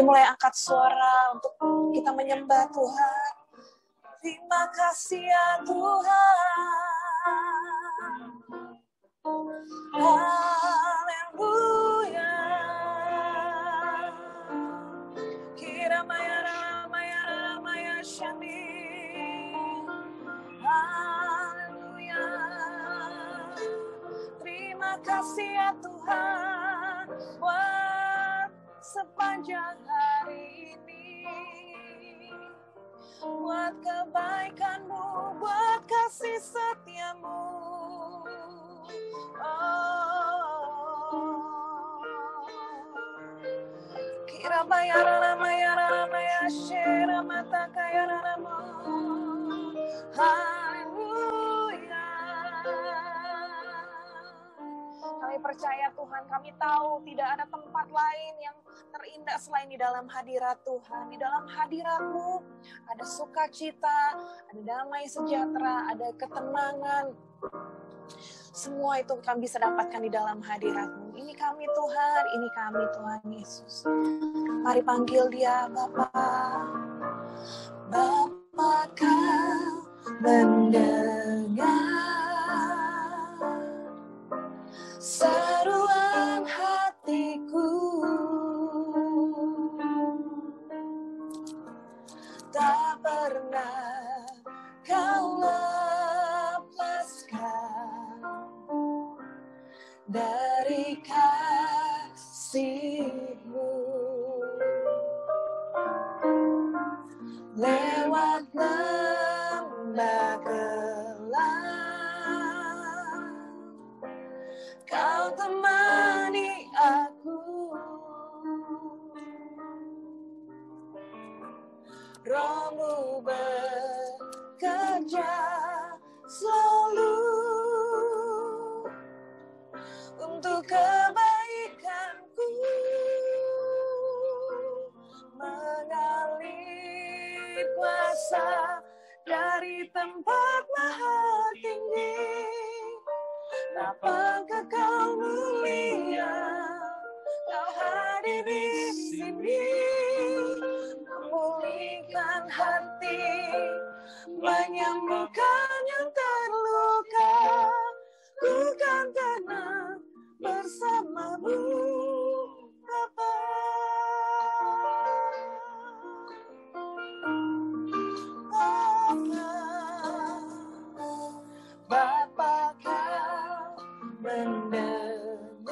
Mari mulai angkat suara untuk kita menyembah Tuhan. Terima kasih ya Tuhan. Haleluya. Kira maya maya shani. Haleluya. Terima kasih ya Tuhan buat sepanjang hari ini, buat kebaikan-Mu, buat kasih setia-Mu. Kira bayara maya shera mata kaya rama. Haleluya. Kami percaya Tuhan, kami tahu tidak ada tempat lain yang terindah selain di dalam hadirat Tuhan. Di dalam hadirat-Mu ada sukacita, ada damai sejahtera, ada ketenangan. Semua itu kami bisa dapatkan di dalam hadirat-Mu. Ini kami Tuhan, ini kami Tuhan Yesus. Mari panggil Dia Bapa. Bapa Kau mendengar seruan hatiku, tak pernah Kau lepaskan dari kasih-Mu. Lewat lembah gelap, Kau temani aku. Roh-Mu bekerja selalu untuk kebaikanku, mengalir kuasa dari tempat maha tinggi. Apakah Kau mulia, Kau hadir di sini, memulihkan hati, menyembuhkan yang terluka. Ku kan tenang bersama-Mu, Bapa. Bapa Kau mendengar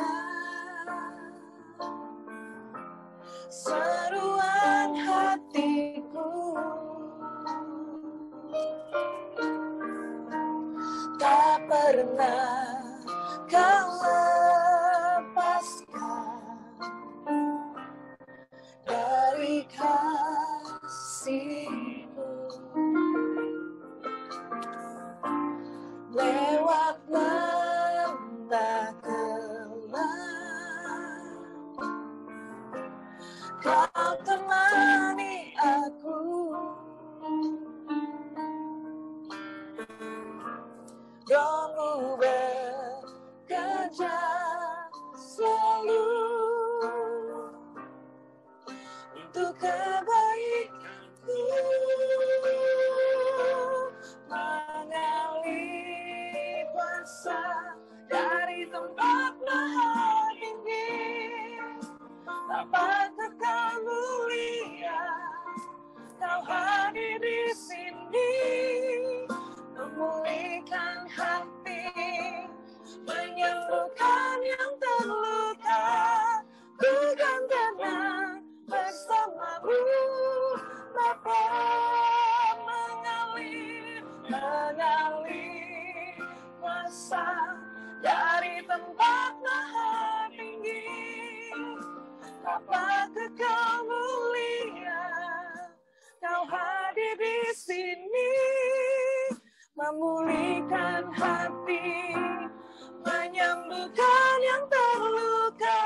seruan hatiku, tak pernah Kau lepaskan dari kasih-Mu. Lewat lembah gelap, Kau temani aku. Roh-Mu bekerja selalu untuk kebaikanku, mengalir kuasa dari tempat maha tinggi. Apakah Kau mulia, Kau hadir di sini, memulihkan hati, menyembuhkan yang terluka. Ku kan tenang bersama-Mu, Bapa. Mengalir kuasa dari tempat maha tinggi. Apakah Kau mulia, Kau hadir di sini, memulihkan hati, menyembuhkan yang terluka.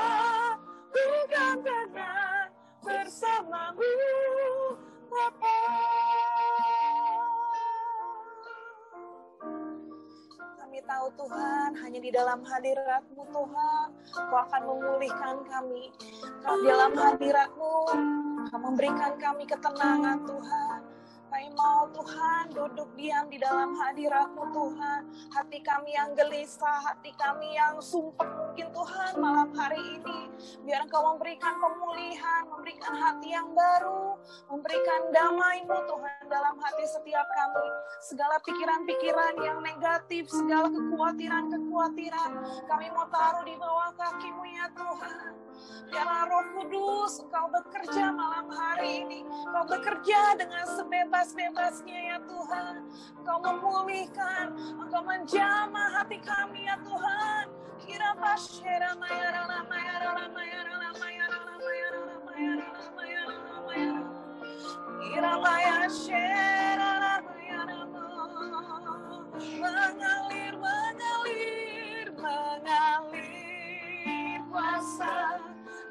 Ku kan tenang bersama-Mu, Bapa. Kami tahu Tuhan, hanya di dalam hadirat-Mu Tuhan, Kau akan memulihkan kami. Dalam hadirat-Mu Kau memberikan kami ketenangan Tuhan. Kami mau Tuhan duduk diam di dalam hadirat-Mu Tuhan. Hati kami yang gelisah, hati kami yang sumpah mungkin Tuhan malam hari ini. Biar Engkau memberikan pemulihan, memberikan hati yang baru, memberikan damai-Mu Tuhan dalam hati setiap kami. Segala pikiran-pikiran yang negatif, segala kekhawatiran-kekhawatiran, kami mau taruh di bawah kaki-Mu ya Tuhan. Biarlah Roh Kudus Engkau bekerja malam hari ini. Engkau bekerja dengan sebebas-bebasnya ya Tuhan. Engkau memulihkan, Engkau menjamah hati kami ya Tuhan. Kira pasyera mayara mayara mayara mayara mayara mayara mayara. Kira pasyera mayara mengalir mengalir mengalir kuasa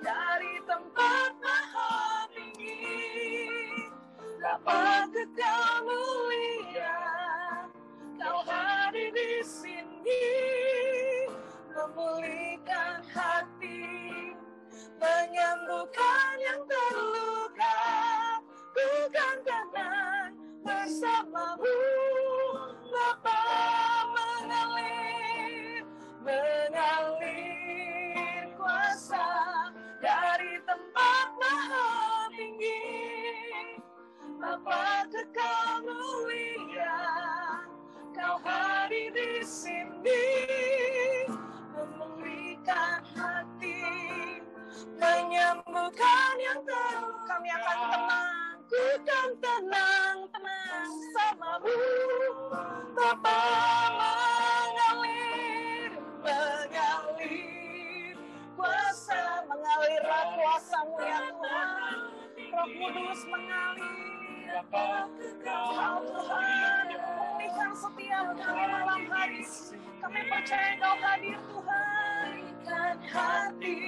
dari tempat maha tinggi. Bapa kekal mulia, Kau hadir di sini, memulihkan hati, menyembuhkan yang terluka. Bukan tenang bersamamu, Bapa mengalir, mengalir kuasa dari tempat maha tinggi. Bapa kekal mulia, Kau hadir di sini, memulihkan hati, menyembuhkan yang terluka. Kami akan tenang, ku kan tenang, tenang samamu. Bapa mengalir, mengalir kuasa, mengalirlah kuasa-Mu ya Tuhan. Roh Kudus mengalir. Bapa kekal Tuhan, memulihkan setiap kami malam hari. Kami percaya Kau hadir Tuhan. Memulihkan hati,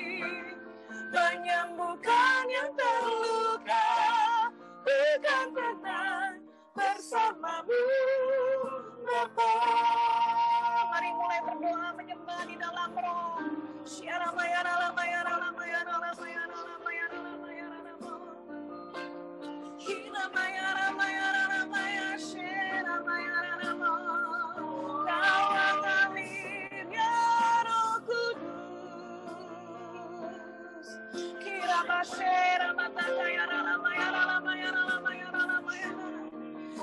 menyembuhkan yang terluka. Bukan tenang bersamamu, Bapa. Mari mulai berdoa menyembah di dalam roh. Syara mayara mayara mayara mayara mayara mayara Hina mayara mayara mayara syara mayara Kau mengalir ya Roh Kudus. Kira basyara mata mayara mayara mayara mayara mayara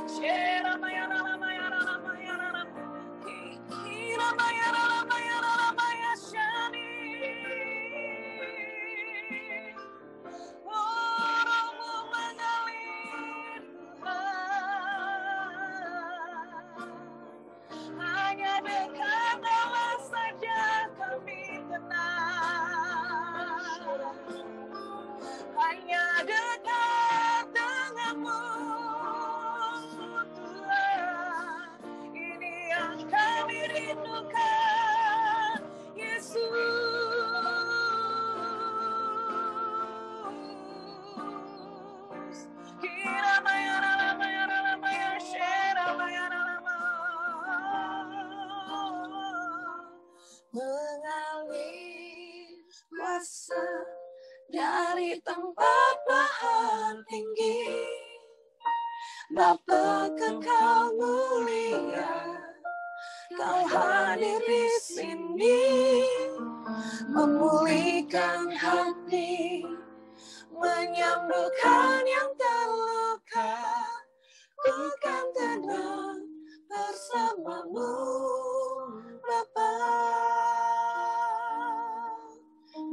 syara mayara mayara mayara Kira mayara mayara mayara syani. Roh-Mu mengalir Tuhan. Hanya dekat Allah saja kami tenang. Hanya dekat denganmu Tuhan. Ini yang kami rindukan Yesus. Kira mayara mayara mayara syera mayara mengalir kuasa dari tempat maha tinggi. Bapa kekal mulia, Kau hadir di sini, memulihkan hati, menyembuhkan yang terluka. Bukan tenang bersamamu, Bapa.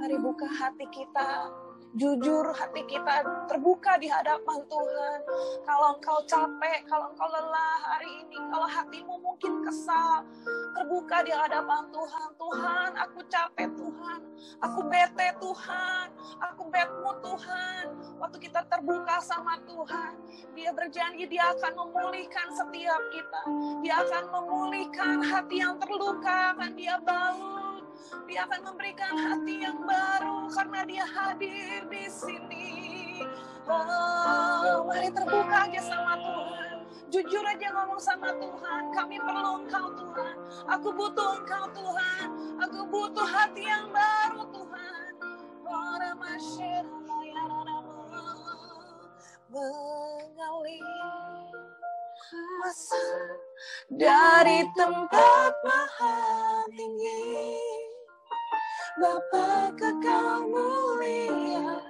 Mari buka hati kita, jujur hati kita terbuka di hadapan Tuhan. Kalau engkau capek, kalau engkau lelah hari ini, kalau hatimu mungkin kesal, terbuka di hadapan Tuhan. Tuhan, aku capek Tuhan, aku bete Tuhan, aku bedmu Tuhan. Waktu kita terbuka sama Tuhan, Dia berjanji Dia akan memulihkan setiap kita. Dia akan memulihkan hati yang terluka, akan Dia balut. Dia akan memberikan hati yang baru karena Dia hadir di sini. Oh, mari terbuka aja sama Tuhan. Jujur aja ngomong sama Tuhan. Kami perlu Engkau Tuhan. Aku butuh Engkau Tuhan. Aku butuh hati yang baru Tuhan. mengalir kuasa dari tempat maha tinggi. Bapa kekal mulia,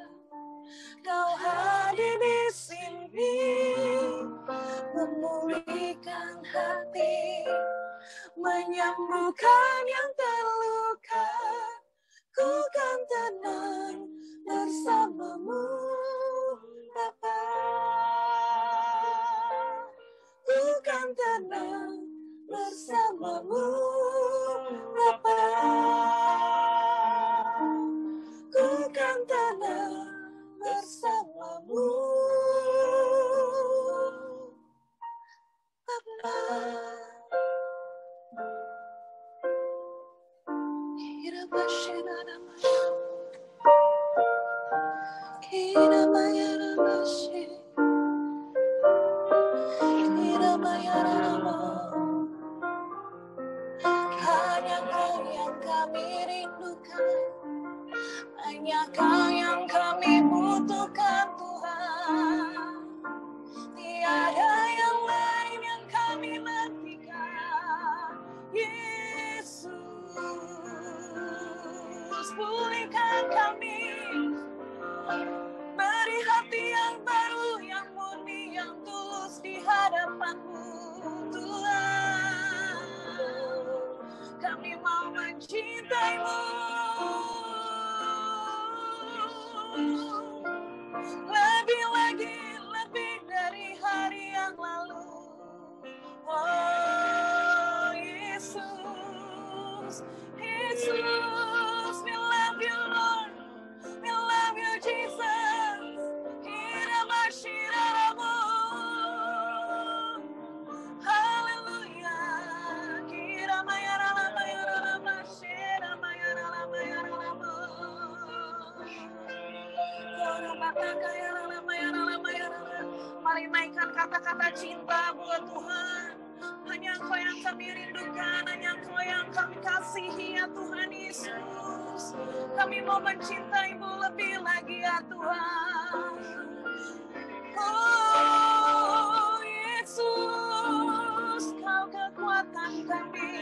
Kau hadir di sini, memulihkan hati, menyembuhkan yang terluka. Ku kan tenang bersamamu, Bapa. Ku kan tenang bersamamu, Bapa. Ku kan tenang bersamamu, Bapa. Kira basyana masya, kira bayara masya, kira bayara masya. Hanya Kau yang kami rindukan, hanya Kau yang kami butuhkan, Tuhan. Tiada yang lain yang kami nantikan, Yesus. Pulihkan kami, beri hati yang baru, yang murni, yang tulus di hadapan-Mu, Tuhan. Kami mau mencintai-Mu lebih lagi, lebih dari hari yang lalu. Oh Yesus, Yesus, we love you Lord, we love you Jesus. Kira masyaramu, haleluya. Kira mayarala mayarala masyara mayarala mayaralamu. Mari naikkan kata-kata cinta buat Tuhan. Hanya Engkau yang kami rindukan, hanya Engkau yang kami kasihi ya Tuhan Yesus. Kami mau mencintai-Mu lebih lagi ya Tuhan. Oh Yesus, Kau kekuatan kami,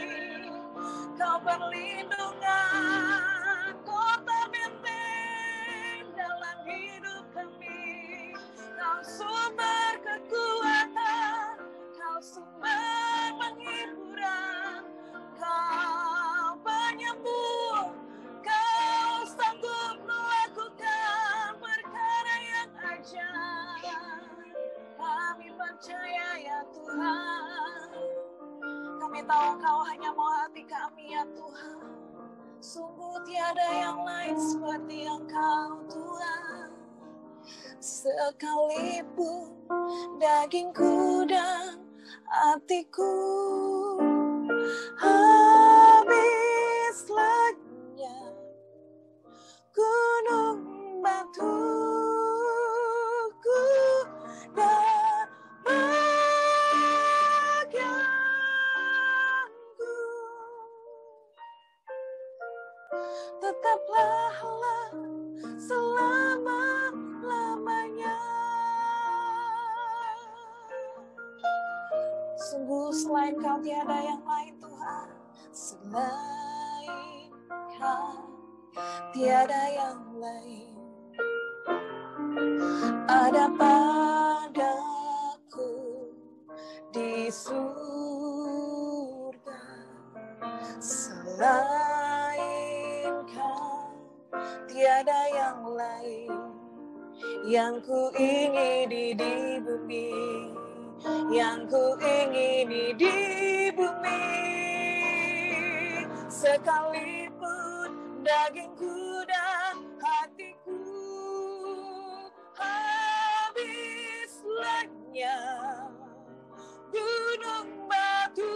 Kau perlindungan, kota benteng dalam hidup kami. Kau sumber kekuatan, Kau sumber penghiburan, Kau penyembuh, Kau sanggup melakukan perkara yang ajaib. Kami percaya ya Tuhan, kami tahu Kau hanya mau hati kami ya Tuhan. Sungguh tiada yang lain seperti Engkau Tuhan. Sekalipun dagingku dan hatiku habis lenyap, gunung batuku dan bagianku, tetaplah Allah selama-lamanya. Sungguh selain Kau tiada yang lain Tuhan, selain Kau tiada yang lain. Ada padaku di surga, selain Kau tiada yang lain. Yang ku ingini di bumi, yang ku ingini di bumi. Sekalipun dagingku dan hatiku habis lenyap, gunung batuku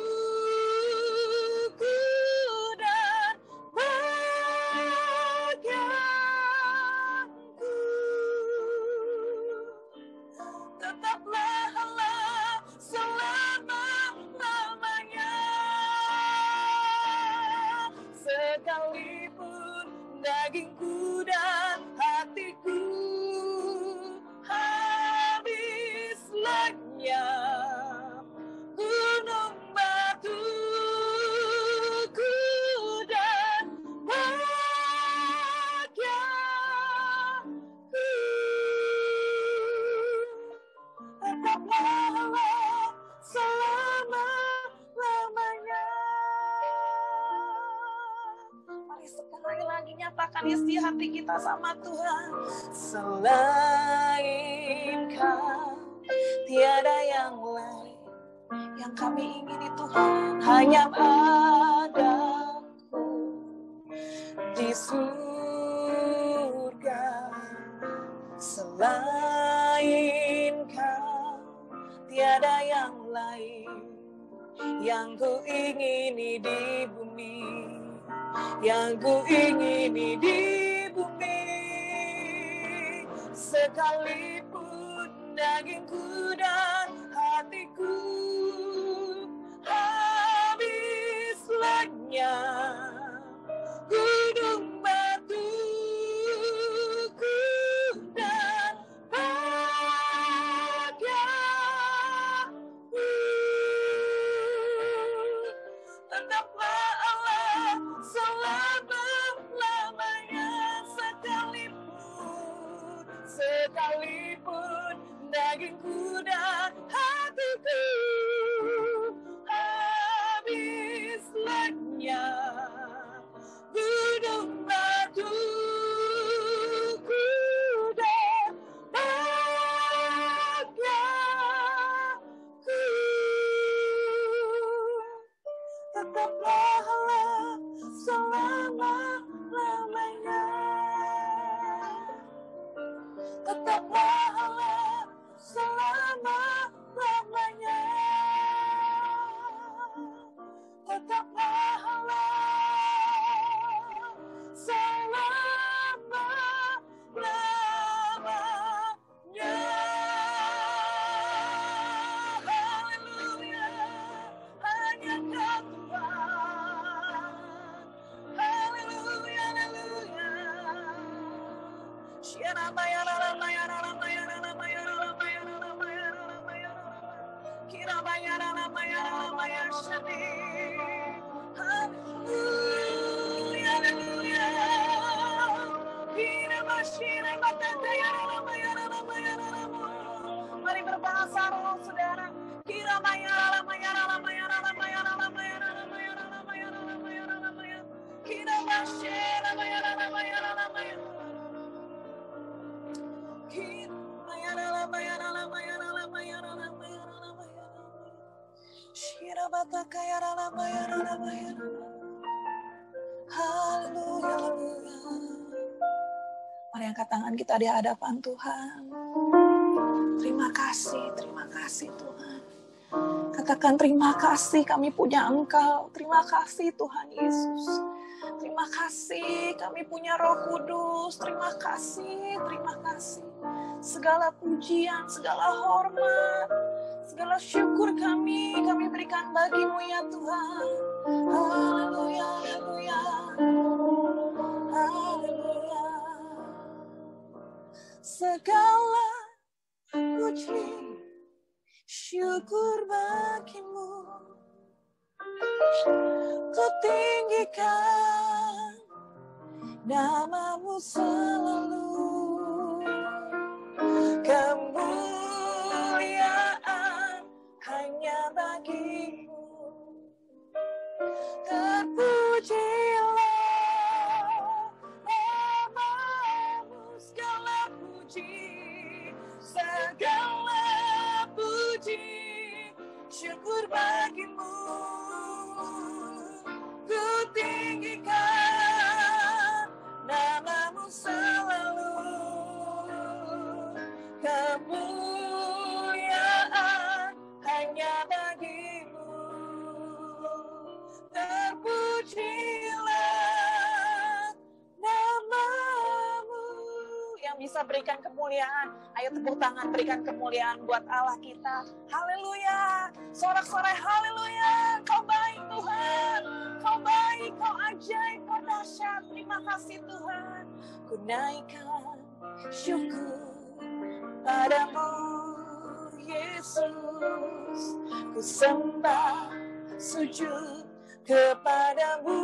dan bagianku, tetaplah Allah selama-lamanya. Sekalipun dagingku menyatakan isi hati kita sama Tuhan. Selain Kau, tiada yang lain yang kami ingini Tuhan. Hanya padaku di surga. Selain Kau, tiada yang lain yang ku ingini di bumi, yang ku ingini di bumi. Sekalipun dagingku dan hatiku habis lenyap, gunung batuku dan bahagiaku, tetaplah Allah selama-lamanya. Sekalipun dagingku dan hatiku habis lenyap, gunung batuku dan bahagiaku, tetaplah Allah selama-lamanya. Tetaplah Allah selama-lamanya. Tetaplah Allah selama-lamanya. Haleluya, hanya Kau Tuhan. Haleluya, haleluya. Mari berbahasa roh, saudara. Haleluya. Mari angkat tangan kita di hadapan Tuhan. Terima kasih Tuhan. Katakan terima kasih kami punya Engkau. Terima kasih Tuhan Yesus. Terima kasih kami punya Roh Kudus. Terima kasih. Segala pujian, segala hormat, segala syukur kami berikan bagi-Mu ya Tuhan. Haleluya, haleluya. Haleluya. Segala puji, syukur bagi-Mu. Ku tinggikan nama-Mu selalu. Kemuliaan hanya bagi-Mu. Terpujilah nama-Mu, segala puji, syukur bagi-Mu. Ku tinggikan nama-Mu selalu. Kemuliaan hanya bagi-Mu. Terpujilah nama-Mu. Yang bisa berikan kemuliaan, ayo tepuk tangan, berikan kemuliaan buat Allah kita. Haleluya. Sorak-sorai haleluya. Kau baik Tuhan. Kau baik, Kau ajaib, Kau dahsyat. Terima kasih Tuhan. Ku naikkan syukur padamu Yesus. Ku sembah sujud kepadamu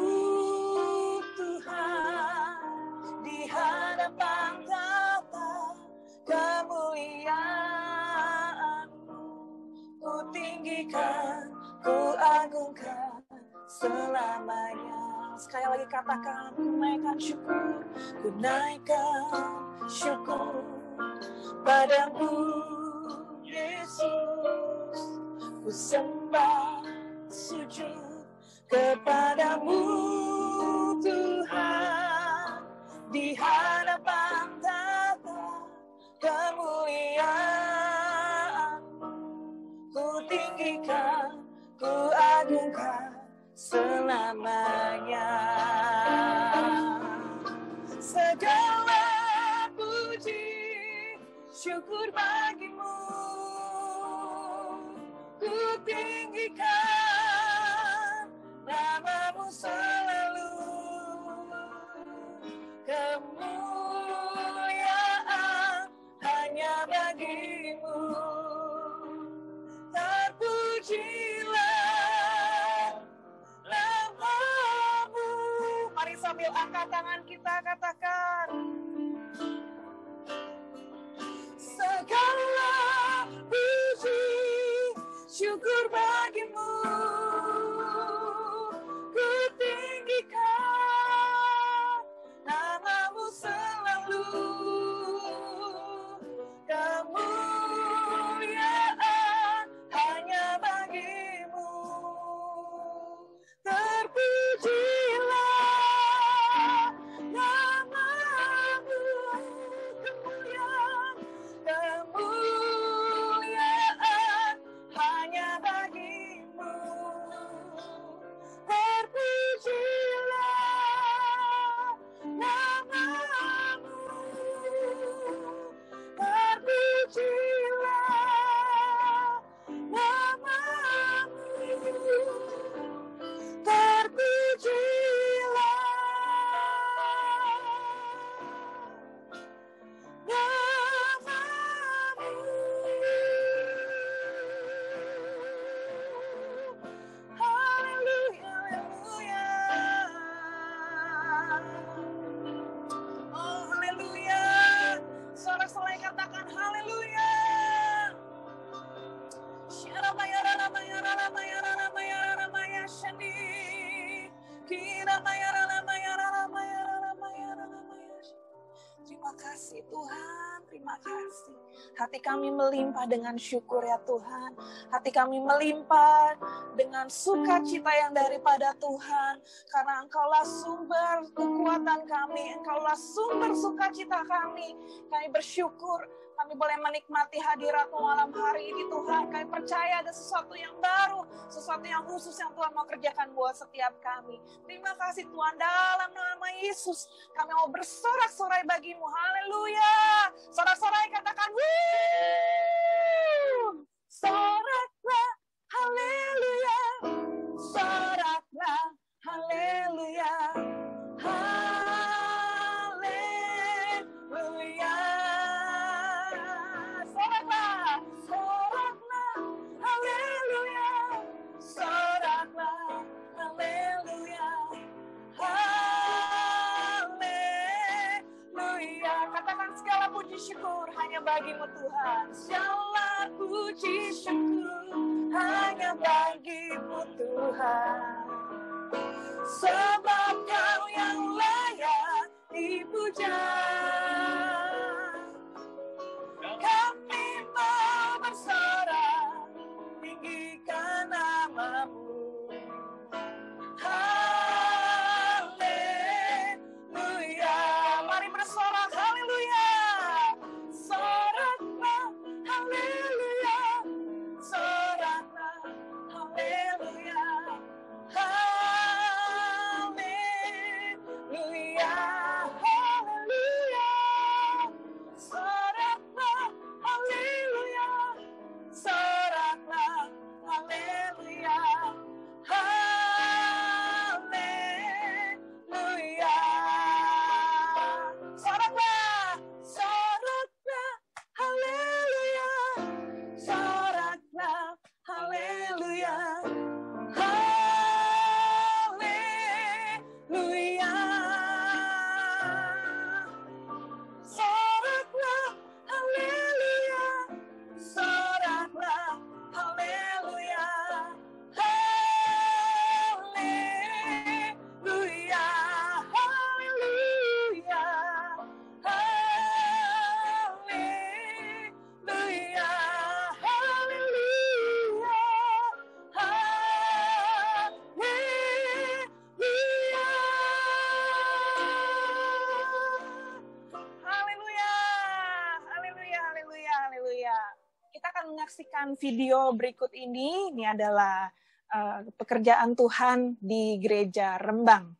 Tuhan. Di hadapan tata kemuliaan-Mu, ku tinggikan, ku agungkan selamanya. Sekali lagi katakan, ku naikkan syukur, ku naikkan syukur padamu Yesus. Ku sembah sujud kepadamu Tuhan, di hadapan tata kemuliaan. Ku tinggikan, ku agungkan selamanya. Segala puji syukur bagimu, ku tinggikan namamu selalu. Kemuliaan hanya bagimu, terpujilah namamu. Mari sambil angkat tangan kita katakan, segala puji syukur bagimu, ku tinggikan namamu selalu. Kemuliaan hanya bagimu, terpujilah namamu. Kemuliaan hanya bagimu, terpujilah namamu. Terpujilah namamu, terpujilah namamu. Haleluya, haleluya. Oh, haleluya. Sorak-sorai katakan haleluya. Terima kasih Tuhan, terima kasih. Hati kami melimpah dengan syukur ya Tuhan. Hati kami melimpah dengan sukacita yang daripada Tuhan. Karena Engkaulah sumber kekuatan kami, Engkaulah sumber sukacita kami. Kami bersyukur kami boleh menikmati hadirat-Mu malam hari ini Tuhan. Kami percaya ada sesuatu yang baru, sesuatu yang khusus yang Tuhan mau kerjakan buat setiap kami. Terima kasih Tuhan, dalam nama Yesus kami mau bersorak-sorai bagi-Mu. Haleluya. Sorak-sorai katakan wuuu. Soraklah, haleluya. Soraklah, haleluya. Haleluya. Soraklah, soraklah, haleluya. Soraklah, haleluya. Haleluya. Katakan segala puji syukur hanya bagi-Mu Tuhan. Segala puji syukur hanya bagi-Mu Tuhan. Sebab Kau yang layak dipuja. Kami mau bersorak, tinggikan nama-Mu. Haleluya. Mari bersorak, haleluya. Soraklah, haleluya. Soraklah, haleluya. Haleluya, haleluya. menyaksikan video berikut ini adalah pekerjaan Tuhan di Gereja Rembang.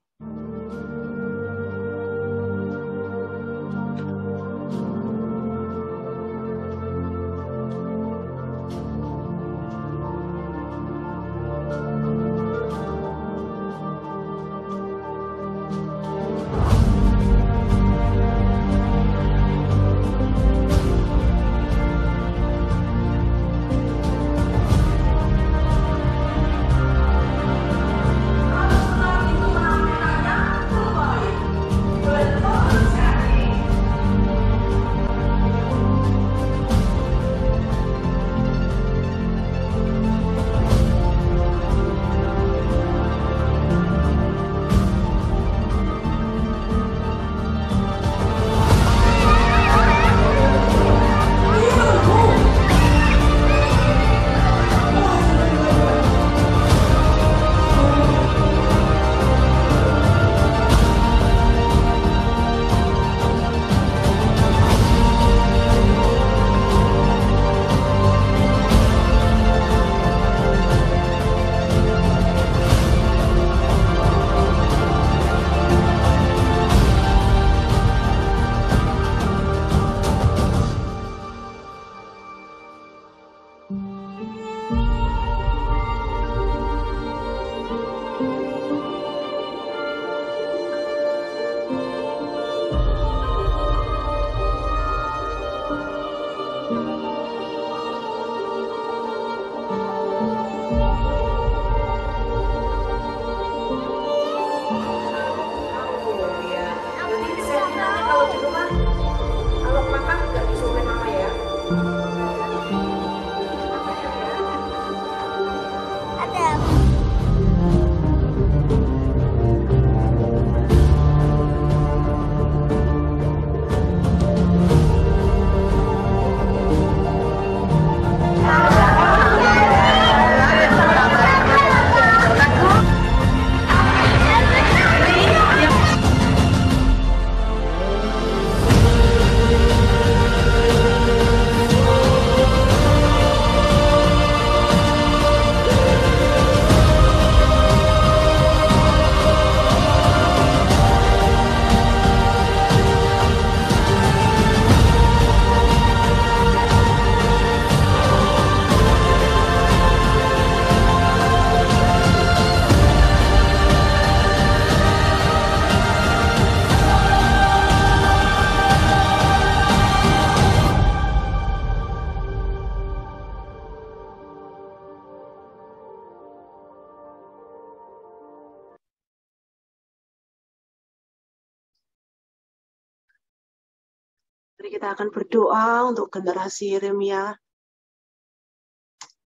Mari kita akan berdoa untuk generasi Yeremia.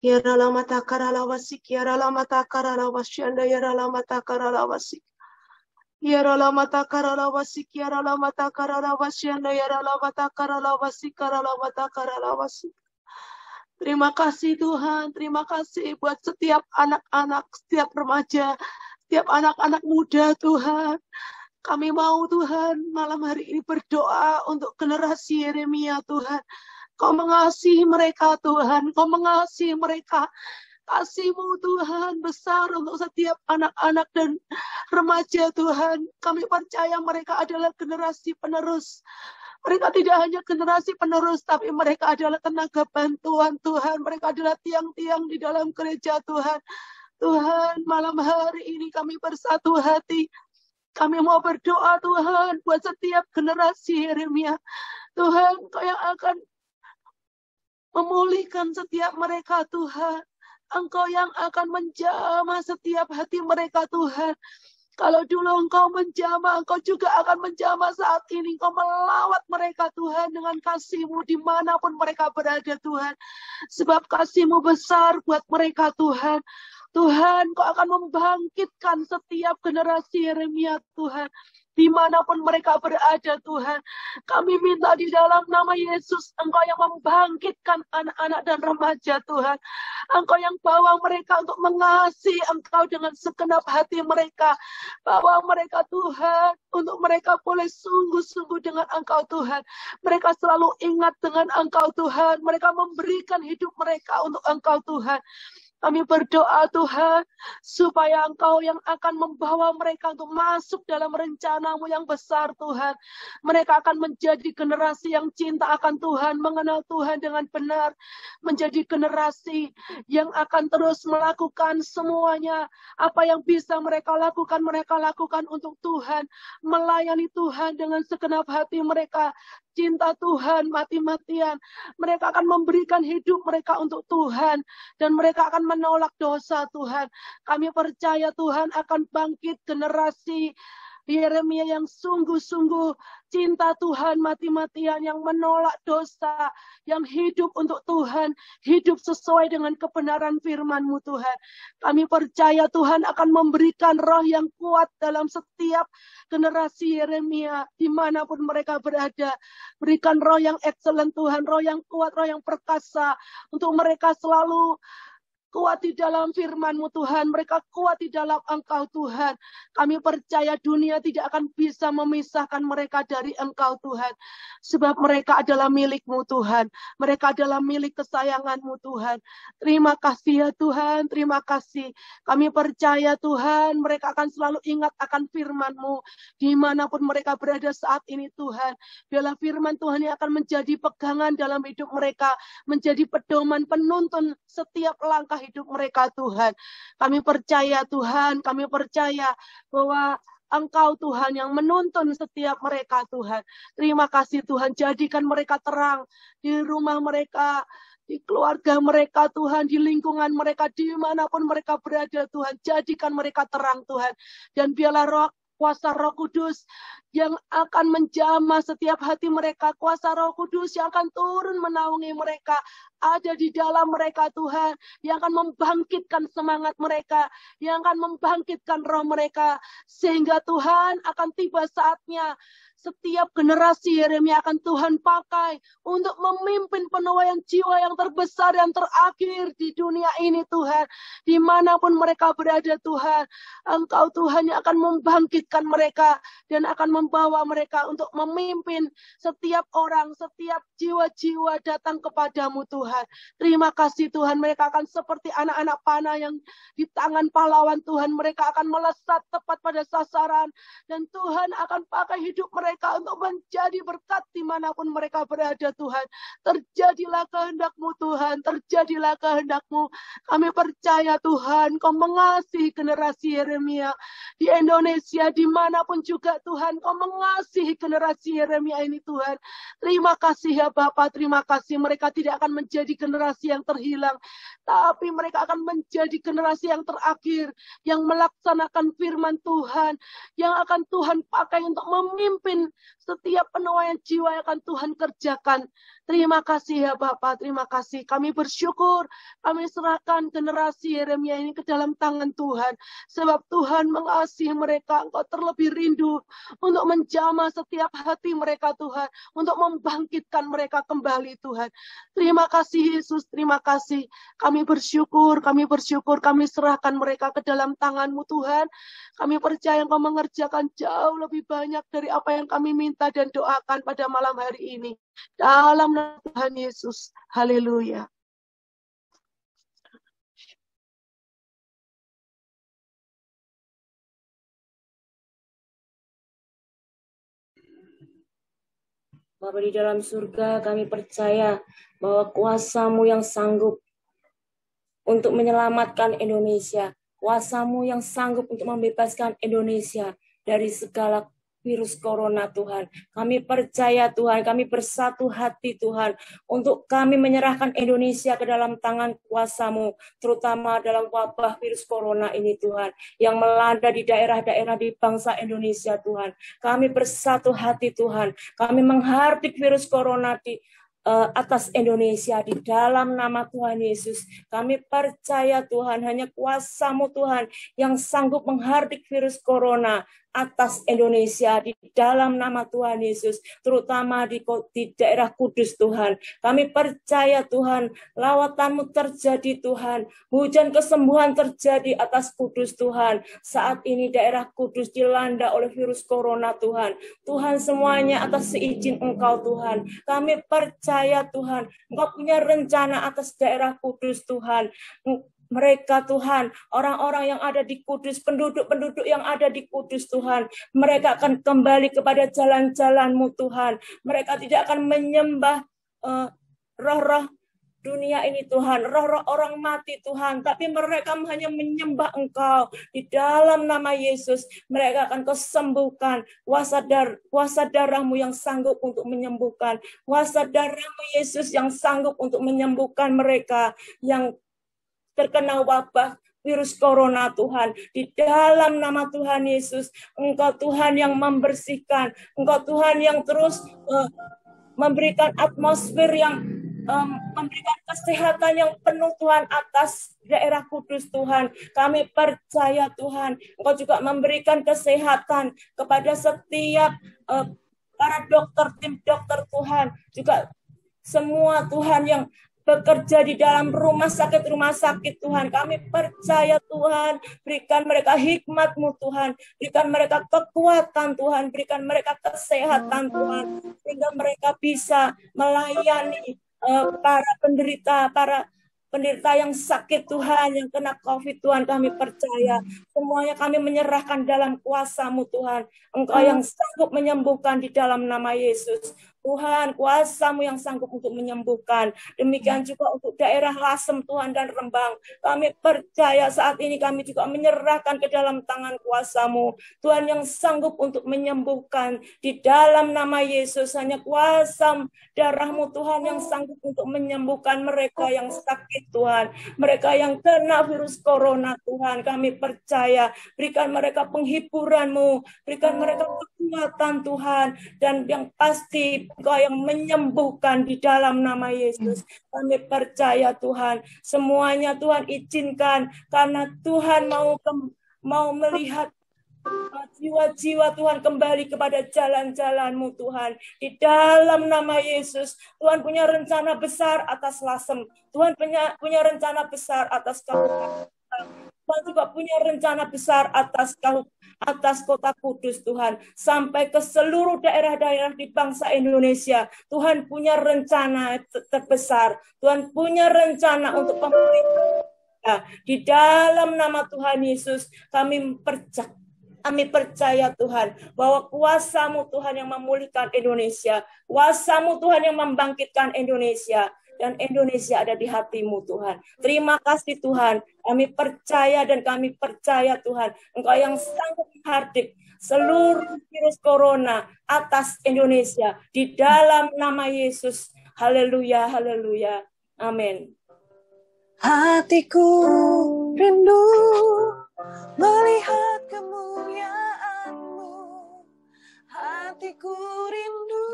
Yarala mata karala wasik, yarala mata karala wasyanda, yarala mata karala wasik. Yarala mata karala wasik, yarala mata karala wasyanda, yarala mata karala wasik, yarala mata karala wasik. Terima kasih Tuhan, terima kasih buat setiap anak-anak, setiap remaja, setiap anak-anak muda Tuhan. Kami mau Tuhan malam hari ini berdoa untuk generasi Yeremia Tuhan. Kau mengasihi mereka Tuhan, Kau mengasihi mereka. Kasih-Mu Tuhan besar untuk setiap anak-anak dan remaja Tuhan. Kami percaya mereka adalah generasi penerus. Mereka tidak hanya generasi penerus, tapi mereka adalah tenaga bantuan Tuhan. Mereka adalah tiang-tiang di dalam gereja Tuhan. Tuhan, malam hari ini kami bersatu hati. Kami mau berdoa Tuhan buat setiap generasi Yeremia. Tuhan, Kau yang akan memulihkan setiap mereka Tuhan. Engkau yang akan menjamah setiap hati mereka Tuhan. Kalau dulu Engkau menjamah, Engkau juga akan menjamah saat ini. Engkau melawat mereka Tuhan dengan kasih-Mu dimanapun mereka berada Tuhan. Sebab kasih-Mu besar buat mereka Tuhan. Tuhan, Kau akan membangkitkan setiap generasi Yeremia Tuhan. dimanapun mereka berada Tuhan. Kami minta di dalam nama Yesus, Engkau yang membangkitkan anak-anak dan remaja Tuhan. Engkau yang bawa mereka untuk mengasihi Engkau dengan segenap hati mereka. Bawa mereka Tuhan, untuk mereka boleh sungguh-sungguh dengan Engkau Tuhan. Mereka selalu ingat dengan Engkau Tuhan. Mereka memberikan hidup mereka untuk Engkau Tuhan. Kami berdoa Tuhan, supaya Engkau yang akan membawa mereka untuk masuk dalam rencana-Mu yang besar Tuhan. Mereka akan menjadi generasi yang cinta akan Tuhan, mengenal Tuhan dengan benar. Menjadi generasi yang akan terus melakukan semuanya. Apa yang bisa mereka lakukan untuk Tuhan. Melayani Tuhan dengan segenap hati mereka. Cinta Tuhan mati-matian. Mereka akan memberikan hidup mereka untuk Tuhan. Dan mereka akan menolak dosa Tuhan. Kami percaya Tuhan akan bangkit generasi Yeremia yang sungguh-sungguh cinta Tuhan mati-matian, yang menolak dosa, yang hidup untuk Tuhan, hidup sesuai dengan kebenaran firman-Mu Tuhan. Kami percaya Tuhan akan memberikan roh yang kuat dalam setiap generasi Yeremia, dimanapun mereka berada. Berikan roh yang excellent Tuhan, roh yang kuat, roh yang perkasa, untuk mereka selalu kuat di dalam firman-Mu Tuhan. Mereka kuat di dalam Engkau Tuhan. Kami percaya dunia tidak akan bisa memisahkan mereka dari Engkau Tuhan. Sebab mereka adalah milik-Mu Tuhan. Mereka adalah milik kesayangan-Mu Tuhan. Terima kasih ya Tuhan. Terima kasih. Kami percaya Tuhan, mereka akan selalu ingat akan firman-Mu. Dimanapun mereka berada saat ini Tuhan. Biarlah firman Tuhan yang akan menjadi pegangan dalam hidup mereka. Menjadi pedoman penuntun setiap langkah hidup mereka Tuhan. Kami percaya Tuhan, kami percaya bahwa Engkau Tuhan yang menuntun setiap mereka Tuhan. Terima kasih Tuhan, jadikan mereka terang di rumah mereka, di keluarga mereka Tuhan, di lingkungan mereka, dimanapun mereka berada Tuhan. Jadikan mereka terang Tuhan. Dan biarlah kuasa Roh Kudus yang akan menjamah setiap hati mereka. Kuasa Roh Kudus yang akan turun menaungi mereka. Ada di dalam mereka Tuhan. Yang akan membangkitkan semangat mereka. Yang akan membangkitkan roh mereka. Sehingga Tuhan akan tiba saatnya. Setiap generasi Yeremia akan Tuhan pakai untuk memimpin penuaian jiwa yang terbesar, yang terakhir di dunia ini Tuhan. Dimanapun mereka berada Tuhan. Engkau Tuhan yang akan membangkitkan mereka dan akan membawa mereka untuk memimpin setiap orang, setiap jiwa-jiwa datang kepadamu Tuhan. Terima kasih Tuhan, mereka akan seperti anak-anak panah yang di tangan pahlawan Tuhan. Mereka akan melesat tepat pada sasaran dan Tuhan akan pakai hidup mereka untuk menjadi berkat dimanapun mereka berada Tuhan. Terjadilah kehendak-Mu Tuhan, terjadilah kehendak-Mu. Kami percaya Tuhan, Kau mengasihi generasi Yeremia di Indonesia, dimanapun juga Tuhan, Kau mengasihi generasi Yeremia ini Tuhan. Terima kasih ya Bapa, terima kasih. Mereka tidak akan menjadi generasi yang terhilang, tapi mereka akan menjadi generasi yang terakhir, yang melaksanakan firman Tuhan, yang akan Tuhan pakai untuk memimpin setiap penuaian jiwa yang akan Tuhan kerjakan. Terima kasih ya Bapak, terima kasih. Kami bersyukur, kami serahkan generasi Yeremia ini ke dalam tangan Tuhan. Sebab Tuhan mengasihi mereka, Engkau terlebih rindu untuk menjamah setiap hati mereka Tuhan. Untuk membangkitkan mereka kembali Tuhan. Terima kasih Yesus, terima kasih. Kami bersyukur, kami serahkan mereka ke dalam tangan-Mu Tuhan. Kami percaya Engkau mengerjakan jauh lebih banyak dari apa yang kami minta dan doakan pada malam hari ini. Dalam nama Tuhan Yesus. Haleluya. Bapa di dalam surga, kami percaya bahwa kuasa-Mu yang sanggup untuk menyelamatkan Indonesia. Kuasa-Mu yang sanggup untuk membebaskan Indonesia dari segala virus corona Tuhan. Kami percaya Tuhan, kami bersatu hati Tuhan untuk kami menyerahkan Indonesia ke dalam tangan kuasa-Mu, terutama dalam wabah virus corona ini Tuhan, yang melanda di daerah-daerah di bangsa Indonesia Tuhan. Kami bersatu hati Tuhan, kami menghardik virus corona di atas Indonesia di dalam nama Tuhan Yesus. Kami percaya Tuhan, hanya kuasa-Mu Tuhan yang sanggup menghardik virus corona atas Indonesia di dalam nama Tuhan Yesus, terutama di daerah Kudus Tuhan. Kami percaya Tuhan, lawatan-Mu terjadi Tuhan, hujan kesembuhan terjadi atas Kudus Tuhan. Saat ini daerah Kudus dilanda oleh virus corona Tuhan. Tuhan, semuanya atas seizin Engkau Tuhan. Kami percaya Tuhan, Engkau punya rencana atas daerah Kudus Tuhan. Mereka Tuhan, orang-orang yang ada di Kudus, penduduk-penduduk yang ada di Kudus Tuhan, mereka akan kembali kepada jalan-jalan-Mu Tuhan. Mereka tidak akan menyembah roh-roh dunia ini Tuhan, roh-roh orang mati Tuhan, tapi mereka hanya menyembah Engkau. Di dalam nama Yesus, mereka akan Kau sembuhkan. Kuasa darah-Mu yang sanggup untuk menyembuhkan. Kuasa darah-Mu Yesus yang sanggup untuk menyembuhkan mereka yang terkena wabah virus corona Tuhan. Di dalam nama Tuhan Yesus, Engkau Tuhan yang membersihkan, Engkau Tuhan yang terus memberikan atmosfer yang memberikan kesehatan yang penuh Tuhan atas daerah Kudus Tuhan. Kami percaya Tuhan, Engkau juga memberikan kesehatan kepada setiap para dokter, tim dokter Tuhan, juga semua Tuhan yang bekerja di dalam rumah sakit Tuhan. Kami percaya Tuhan, berikan mereka hikmat-Mu Tuhan, berikan mereka kekuatan Tuhan, berikan mereka kesehatan Tuhan, sehingga mereka bisa melayani para penderita yang sakit Tuhan, yang kena COVID Tuhan. Kami percaya semuanya kami menyerahkan dalam kuasa-Mu Tuhan. Engkau yang sanggup menyembuhkan di dalam nama Yesus. Tuhan, kuasa-Mu yang sanggup untuk menyembuhkan. Demikian juga untuk daerah Lasem Tuhan dan Rembang. Kami percaya saat ini kami juga menyerahkan ke dalam tangan kuasa-Mu. Tuhan yang sanggup untuk menyembuhkan di dalam nama Yesus. Hanya kuasa darah-Mu Tuhan yang sanggup untuk menyembuhkan mereka yang sakit Tuhan. Mereka yang kena virus corona Tuhan. Kami percaya berikan mereka penghiburan-Mu. Berikan mereka kekuatan Tuhan. Dan yang pasti Engkau yang menyembuhkan di dalam nama Yesus. Kami percaya Tuhan, semuanya Tuhan izinkan, karena Tuhan mau melihat jiwa-jiwa Tuhan kembali kepada jalan-jalan-Mu Tuhan. Di dalam nama Yesus, Tuhan punya rencana besar atas Lasem. Tuhan punya rencana besar atas kabupaten. Tuhan juga punya rencana besar atas kota Kudus Tuhan, sampai ke seluruh daerah-daerah di bangsa Indonesia. Tuhan punya rencana terbesar. Tuhan punya rencana untuk pemerintah. Di dalam nama Tuhan Yesus, kami percaya Tuhan, bahwa kuasa-Mu Tuhan yang memulihkan Indonesia, kuasa-Mu Tuhan yang membangkitkan Indonesia, dan Indonesia ada di hati-Mu Tuhan. Terima kasih Tuhan, kami percaya Tuhan, Engkau yang sanggup menghardik seluruh virus corona atas Indonesia, di dalam nama Yesus. Haleluya, haleluya, amin. Hatiku rindu melihat kemuliaan-Mu. Hatiku rindu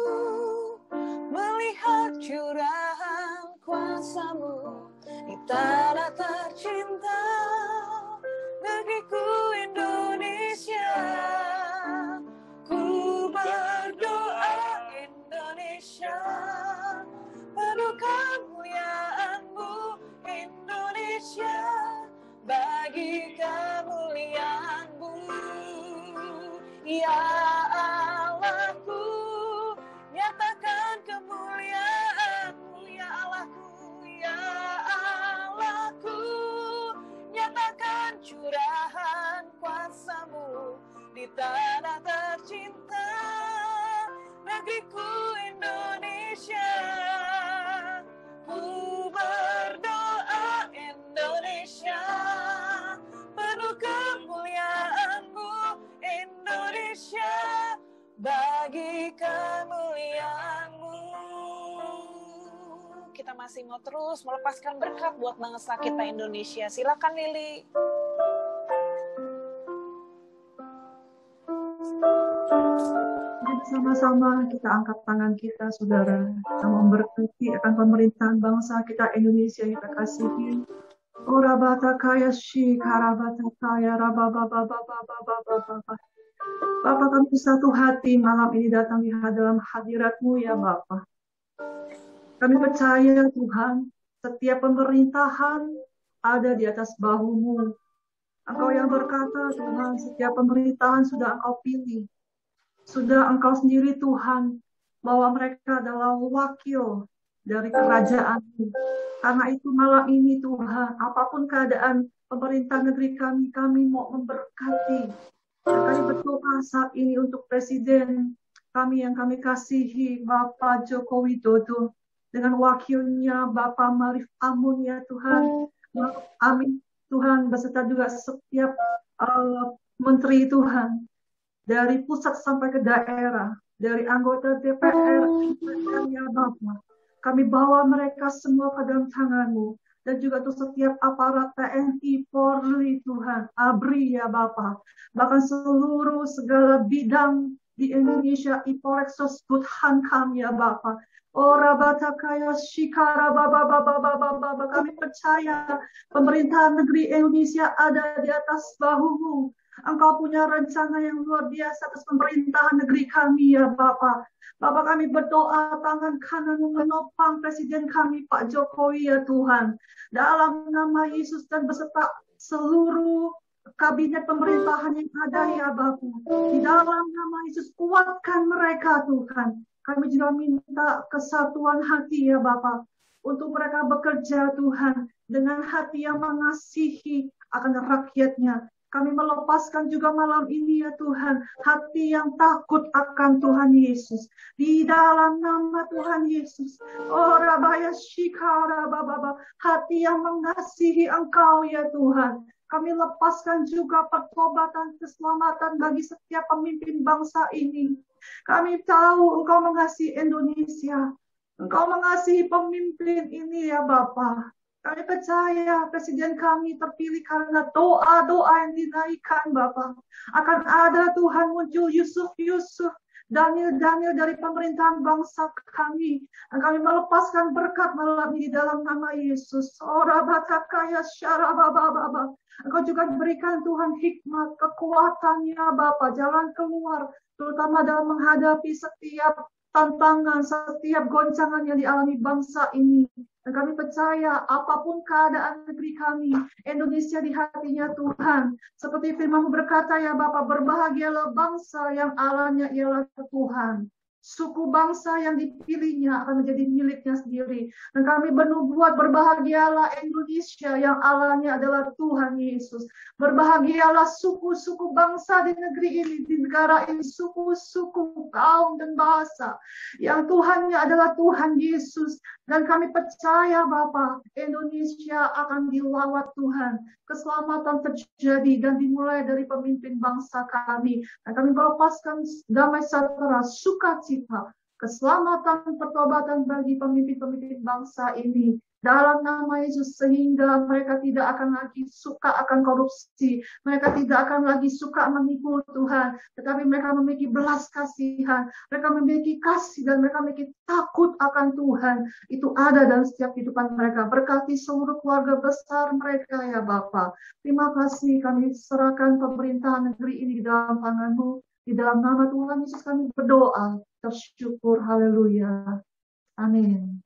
melihat curahan kuasa-Mu di tanah tercinta, negeriku Indonesia. Ku berdoa Indonesia, penuh kemuliaan-Mu Indonesia, bagi kemuliaan-Mu. Ya Allahku, nyatakan kemuliaan-Mu. Ya Allahku, ya Allahku, nyatakan curahan kuasa-Mu di tanah tercinta, negeriku Indonesia. Ku berdoa Indonesia, penuh kemuliaan-Mu Indonesia, bagi kemuliaan-Mu. Kita masih mau terus melepaskan berkat buat bangsa kita Indonesia. Silakan Lili. Sama-sama kita angkat tangan kita, saudara. Kita memberkati akan pemerintahan bangsa kita Indonesia yang kita kasihi. Ora bata kaya shi karabata kaya rabababababababababa. Bapa, kami satu hati malam ini datang di dalam hadirat-Mu ya Bapa. Kami percaya Tuhan, setiap pemerintahan ada di atas bahu-Mu. Engkau yang berkata Tuhan, setiap pemerintahan sudah Engkau pilih. Sudah Engkau sendiri Tuhan, bahwa mereka adalah wakil dari kerajaan-Mu. Karena itu malam ini Tuhan, apapun keadaan pemerintah negeri kami, kami mau memberkati. Dan kami berdoa saat ini untuk Presiden kami yang kami kasihi, Bapak Joko Widodo, dengan wakilnya Bapak Marif Amun ya Tuhan. Amin Tuhan, beserta juga setiap menteri Tuhan. Dari pusat sampai ke daerah, dari anggota DPR, ya Bapak, kami bawa mereka semua ke dalam tangan-Mu, dan juga untuk setiap aparat TNI, Polri Tuhan, ABRI ya Bapak, bahkan seluruh segala bidang di Indonesia, Ipolexos, Hankam ya Bapak. Ora bata kaya shikara baba, kami percaya pemerintahan negeri Indonesia ada di atas bahu-Mu. Engkau punya rencana yang luar biasa atas pemerintahan negeri kami ya Bapak. Bapak, kami berdoa tangan kanan-Mu menopang Presiden kami Pak Jokowi ya Tuhan. Dalam nama Yesus dan beserta seluruh kabinet pemerintahan yang ada ya Bapak. Di dalam nama Yesus kuatkan mereka Tuhan. Kami juga minta kesatuan hati ya Bapak. Untuk mereka bekerja Tuhan dengan hati yang mengasihi akan rakyatnya. Kami melepaskan juga malam ini ya Tuhan, hati yang takut akan Tuhan Yesus. Di dalam nama Tuhan Yesus. Oh Rabaya Shikara Baba, hati yang mengasihi Engkau ya Tuhan. Kami lepaskan juga pertobatan keselamatan bagi setiap pemimpin bangsa ini. Kami tahu Engkau mengasihi Indonesia. Engkau mengasihi pemimpin ini ya Bapa. Kami percaya Presiden kami terpilih karena doa-doa yang dinaikkan Bapak. Akan ada Tuhan muncul Yusuf, Daniel dari pemerintahan bangsa kami. Dan kami melepaskan berkat malam ini dalam nama Yesus. Ora batakaya syara baba. Engkau juga berikan Tuhan hikmat, kekuatannya Bapak, jalan keluar. Terutama dalam menghadapi setiap tantangan, setiap goncangan yang dialami bangsa ini. Dan kami percaya apapun keadaan negeri kami, Indonesia di hatinya Tuhan. Seperti firman-Mu berkata ya Bapak, berbahagialah bangsa yang Allahnya ialah Tuhan. Suku bangsa yang dipilihnya akan menjadi miliknya sendiri. Dan kami bernubuat, berbahagialah Indonesia yang Allahnya adalah Tuhan Yesus. Berbahagialah suku-suku bangsa di negeri ini, di negara ini, suku-suku, kaum dan bahasa. Yang Tuhannya adalah Tuhan Yesus. Dan kami percaya Bapa, Indonesia akan dilawat Tuhan. Keselamatan terjadi dan dimulai dari pemimpin bangsa kami. Dan kami melepaskan damai sejahtera, sukacita, keselamatan, pertobatan bagi pemimpin-pemimpin bangsa ini. Dalam nama Yesus, sehingga mereka tidak akan lagi suka akan korupsi. Mereka tidak akan lagi suka menipu Tuhan. Tetapi mereka memiliki belas kasihan. Mereka memiliki kasih dan mereka memiliki takut akan Tuhan. Itu ada dalam setiap kehidupan mereka. Berkati seluruh keluarga besar mereka ya Bapa. Terima kasih, kami serahkan pemerintahan negeri ini di dalam tangan-Mu. Di dalam nama Tuhan Yesus kami berdoa. Tersyukur. Haleluya. Amin.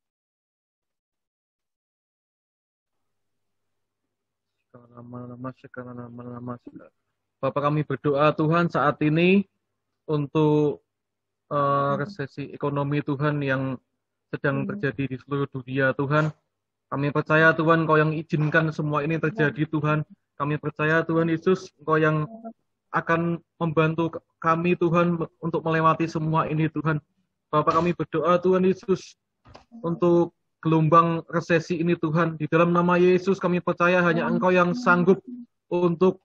Bapak, kami berdoa Tuhan saat ini untuk resesi ekonomi Tuhan yang sedang terjadi di seluruh dunia Tuhan. Kami percaya Tuhan Engkau yang izinkan semua ini terjadi Tuhan. Kami percaya Tuhan Yesus Engkau yang akan membantu kami Tuhan untuk melewati semua ini Tuhan. Bapak, kami berdoa Tuhan Yesus untuk gelombang resesi ini Tuhan. Di dalam nama Yesus kami percaya hanya Engkau yang sanggup untuk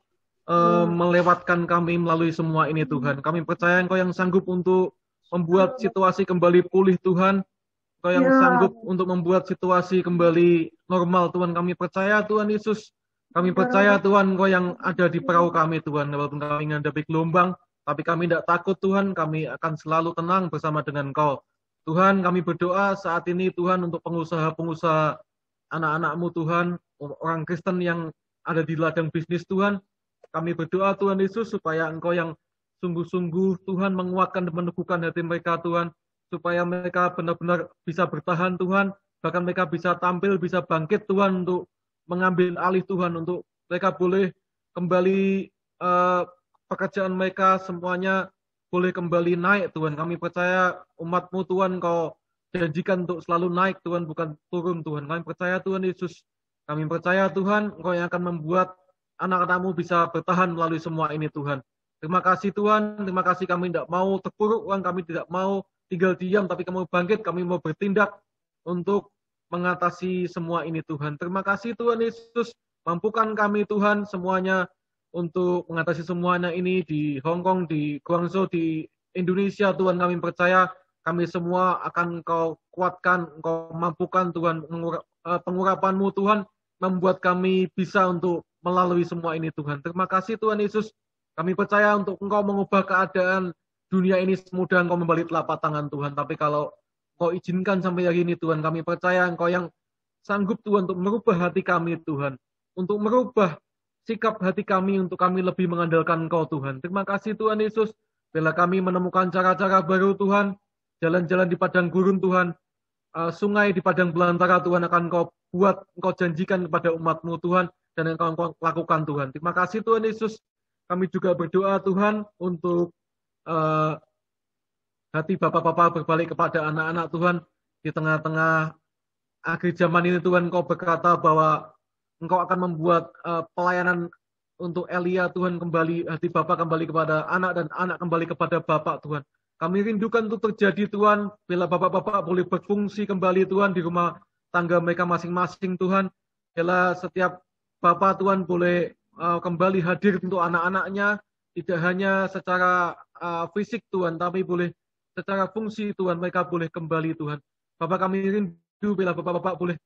melewatkan kami melalui semua ini Tuhan. Kami percaya Engkau yang sanggup untuk membuat situasi kembali pulih Tuhan. Engkau yang sanggup untuk membuat situasi kembali normal Tuhan. Kami percaya Tuhan Yesus. Kami percaya Tuhan Engkau yang ada di perahu kami Tuhan. Walaupun kami menghadapi gelombang, Tapi kami tidak takut Tuhan, kami akan selalu tenang bersama dengan Engkau. Tuhan, kami berdoa saat ini Tuhan untuk pengusaha-pengusaha anak-anak-Mu Tuhan, orang Kristen yang ada di ladang bisnis Tuhan. Kami berdoa Tuhan Yesus supaya Engkau yang sungguh-sungguh Tuhan menguatkan dan meneguhkan hati mereka Tuhan, supaya mereka benar-benar bisa bertahan Tuhan, bahkan mereka bisa tampil, bisa bangkit Tuhan untuk mengambil alih Tuhan, untuk mereka boleh kembali pekerjaan mereka semuanya boleh kembali naik Tuhan. Kami percaya umat-Mu Tuhan Kau janjikan untuk selalu naik Tuhan, bukan turun Tuhan. Kami percaya Tuhan Yesus, kami percaya Tuhan Engkau yang akan membuat anak-anak-Mu bisa bertahan melalui semua ini Tuhan. Terima kasih Tuhan, terima kasih kami tidak mau terpuruk Tuhan, kami tidak mau tinggal diam, tapi kami mau bangkit, kami mau bertindak untuk mengatasi semua ini Tuhan. Terima kasih Tuhan Yesus, mampukan kami Tuhan semuanya untuk mengatasi semuanya ini di Hong Kong, di Guangzhou, di Indonesia Tuhan. Kami percaya kami semua akan Engkau kuatkan, Engkau mampukan Tuhan, pengurapan-Mu Tuhan membuat kami bisa untuk melalui semua ini Tuhan. Terima kasih Tuhan Yesus, kami percaya untuk Engkau mengubah keadaan dunia ini semudah Engkau membalik telapak tangan Tuhan. Tapi kalau Engkau izinkan sampai hari ini Tuhan, kami percaya Engkau yang sanggup Tuhan untuk merubah hati kami Tuhan, untuk merubah sikap hati kami untuk kami lebih mengandalkan Engkau Tuhan. Terima kasih Tuhan Yesus, bila kami menemukan cara-cara baru Tuhan, jalan-jalan di padang gurun Tuhan, sungai di padang belantara Tuhan akan Engkau buat, Engkau janjikan kepada umat-Mu Tuhan, dan Engkau lakukan Tuhan. Terima kasih Tuhan Yesus. Kami juga berdoa Tuhan untuk hati Bapak-Bapak berbalik kepada anak-anak Tuhan. Di tengah-tengah akhir zaman ini Tuhan, Engkau berkata bahwa Engkau akan membuat pelayanan untuk Elia Tuhan kembali, hati Bapak kembali kepada anak dan anak kembali kepada Bapak Tuhan. Kami rindukan itu terjadi Tuhan, bila Bapak-Bapak boleh berfungsi kembali Tuhan di rumah tangga mereka masing-masing Tuhan. Bila setiap Bapak Tuhan boleh kembali hadir untuk anak-anaknya, tidak hanya secara fisik Tuhan, tapi boleh secara fungsi Tuhan, mereka boleh kembali Tuhan. Bapak kami rindu bila Bapak-Bapak boleh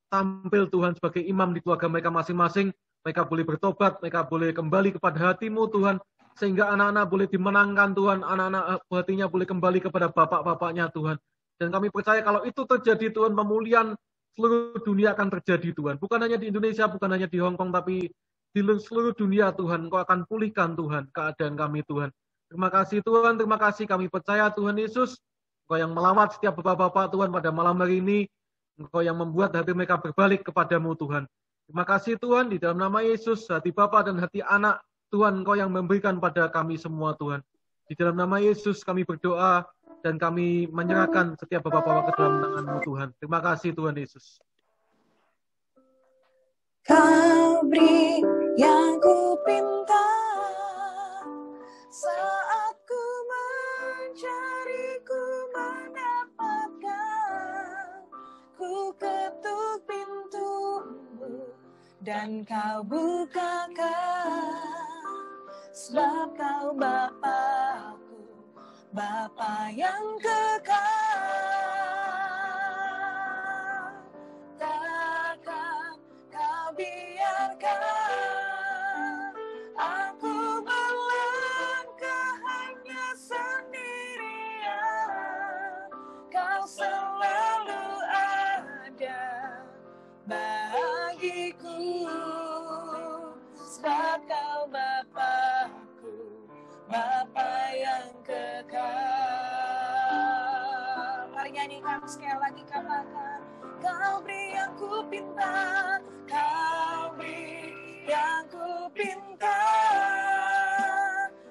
tampil Tuhan sebagai imam di keluarga mereka masing-masing, mereka boleh bertobat, mereka boleh kembali kepada hati-Mu Tuhan, sehingga anak-anak boleh dimenangkan Tuhan, anak-anak hatinya boleh kembali kepada bapak-bapaknya Tuhan. Dan kami percaya kalau itu terjadi Tuhan, pemulihan seluruh dunia akan terjadi Tuhan. Bukan hanya di Indonesia, bukan hanya di Hong Kong, tapi di seluruh dunia Tuhan, Engkau akan pulihkan Tuhan keadaan kami Tuhan. Terima kasih Tuhan, terima kasih kami percaya Tuhan Yesus, Engkau yang melawat setiap bapak-bapak Tuhan pada malam hari ini, Engkau yang membuat hati mereka berbalik kepadamu Tuhan. Terima kasih Tuhan, di dalam nama Yesus, hati Bapa dan hati anak Tuhan, Engkau yang memberikan pada kami semua Tuhan. Di dalam nama Yesus kami berdoa dan kami menyerahkan setiap bapak-bapak ke dalam tangan-Mu Tuhan. Terima kasih Tuhan Yesus. Kau beri yang ku pinta saat ku mencari, ku mendapatkan. Ku ketuk pintu-Mu dan Kau bukakan, sebab Kau Bapa-Ku, Bapa yang kekal. Takkan Kau biarkan aku melangkah hanya sendirian. Kau selalu ada bagiku, sebab Kau Bapa-Ku, Bapa yang kekal. Mari nyanyikan sekali lagi, katakan, Kau beri yang ku pinta, Kau beri yang ku pinta.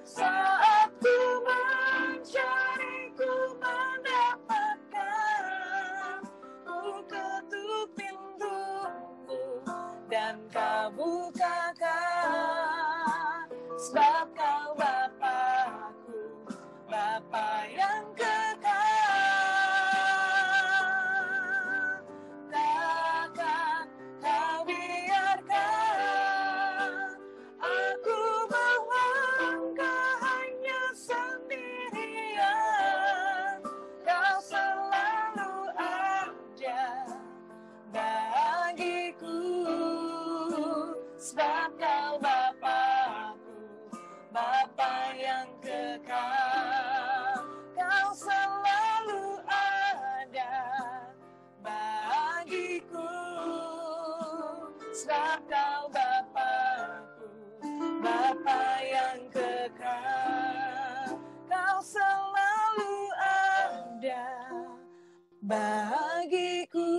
Saat ku mencari, ku mendapatkan. Ku ketuk pintu-Mu dan Kau bukakan, sebab Kau Bapa-Ku, Bapa yang kekal. Takkan Kau biarkan aku melangkah hanya sendirian. Kau selalu ada bagiku, sebab Kau Bapa-Ku, Bapa yang yang kekal. Kau selalu ada bagiku, sebab Kau Bapa-Ku, Bapa yang kekal. Kau selalu ada bagiku,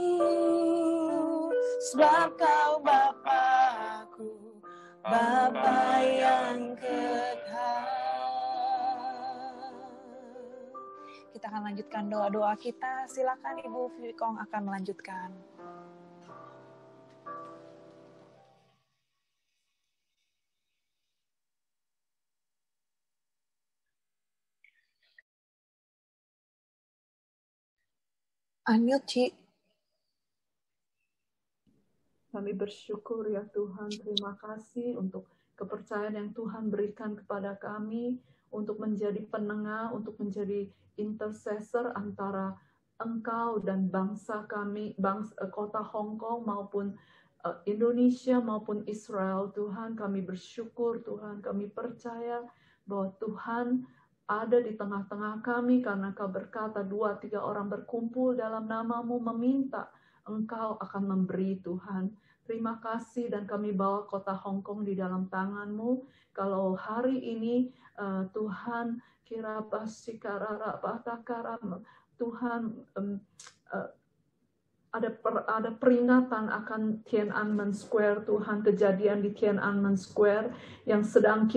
sebab Kau Bapa-Ku, Bapa yang kekal. Kita akan lanjutkan doa-doa kita. Silakan Ibu Fikong akan melanjutkan. Unmute, Ci. Kami bersyukur ya Tuhan, terima kasih untuk kepercayaan yang Tuhan berikan kepada kami untuk menjadi penengah, untuk menjadi intercessor antara Engkau dan bangsa kami, kota Hong Kong maupun Indonesia maupun Israel. Tuhan, kami bersyukur, Tuhan, kami percaya bahwa Tuhan ada di tengah-tengah kami karena Kau berkata 2-3 orang berkumpul dalam nama-Mu meminta, Engkau akan memberi. Tuhan, terima kasih dan kami bawa kota Hong Kong di dalam tangan-Mu. Kalau hari ini Tuhan Tuhan ada peringatan akan Tiananmen Square, Tuhan, kejadian di Tiananmen Square yang sedang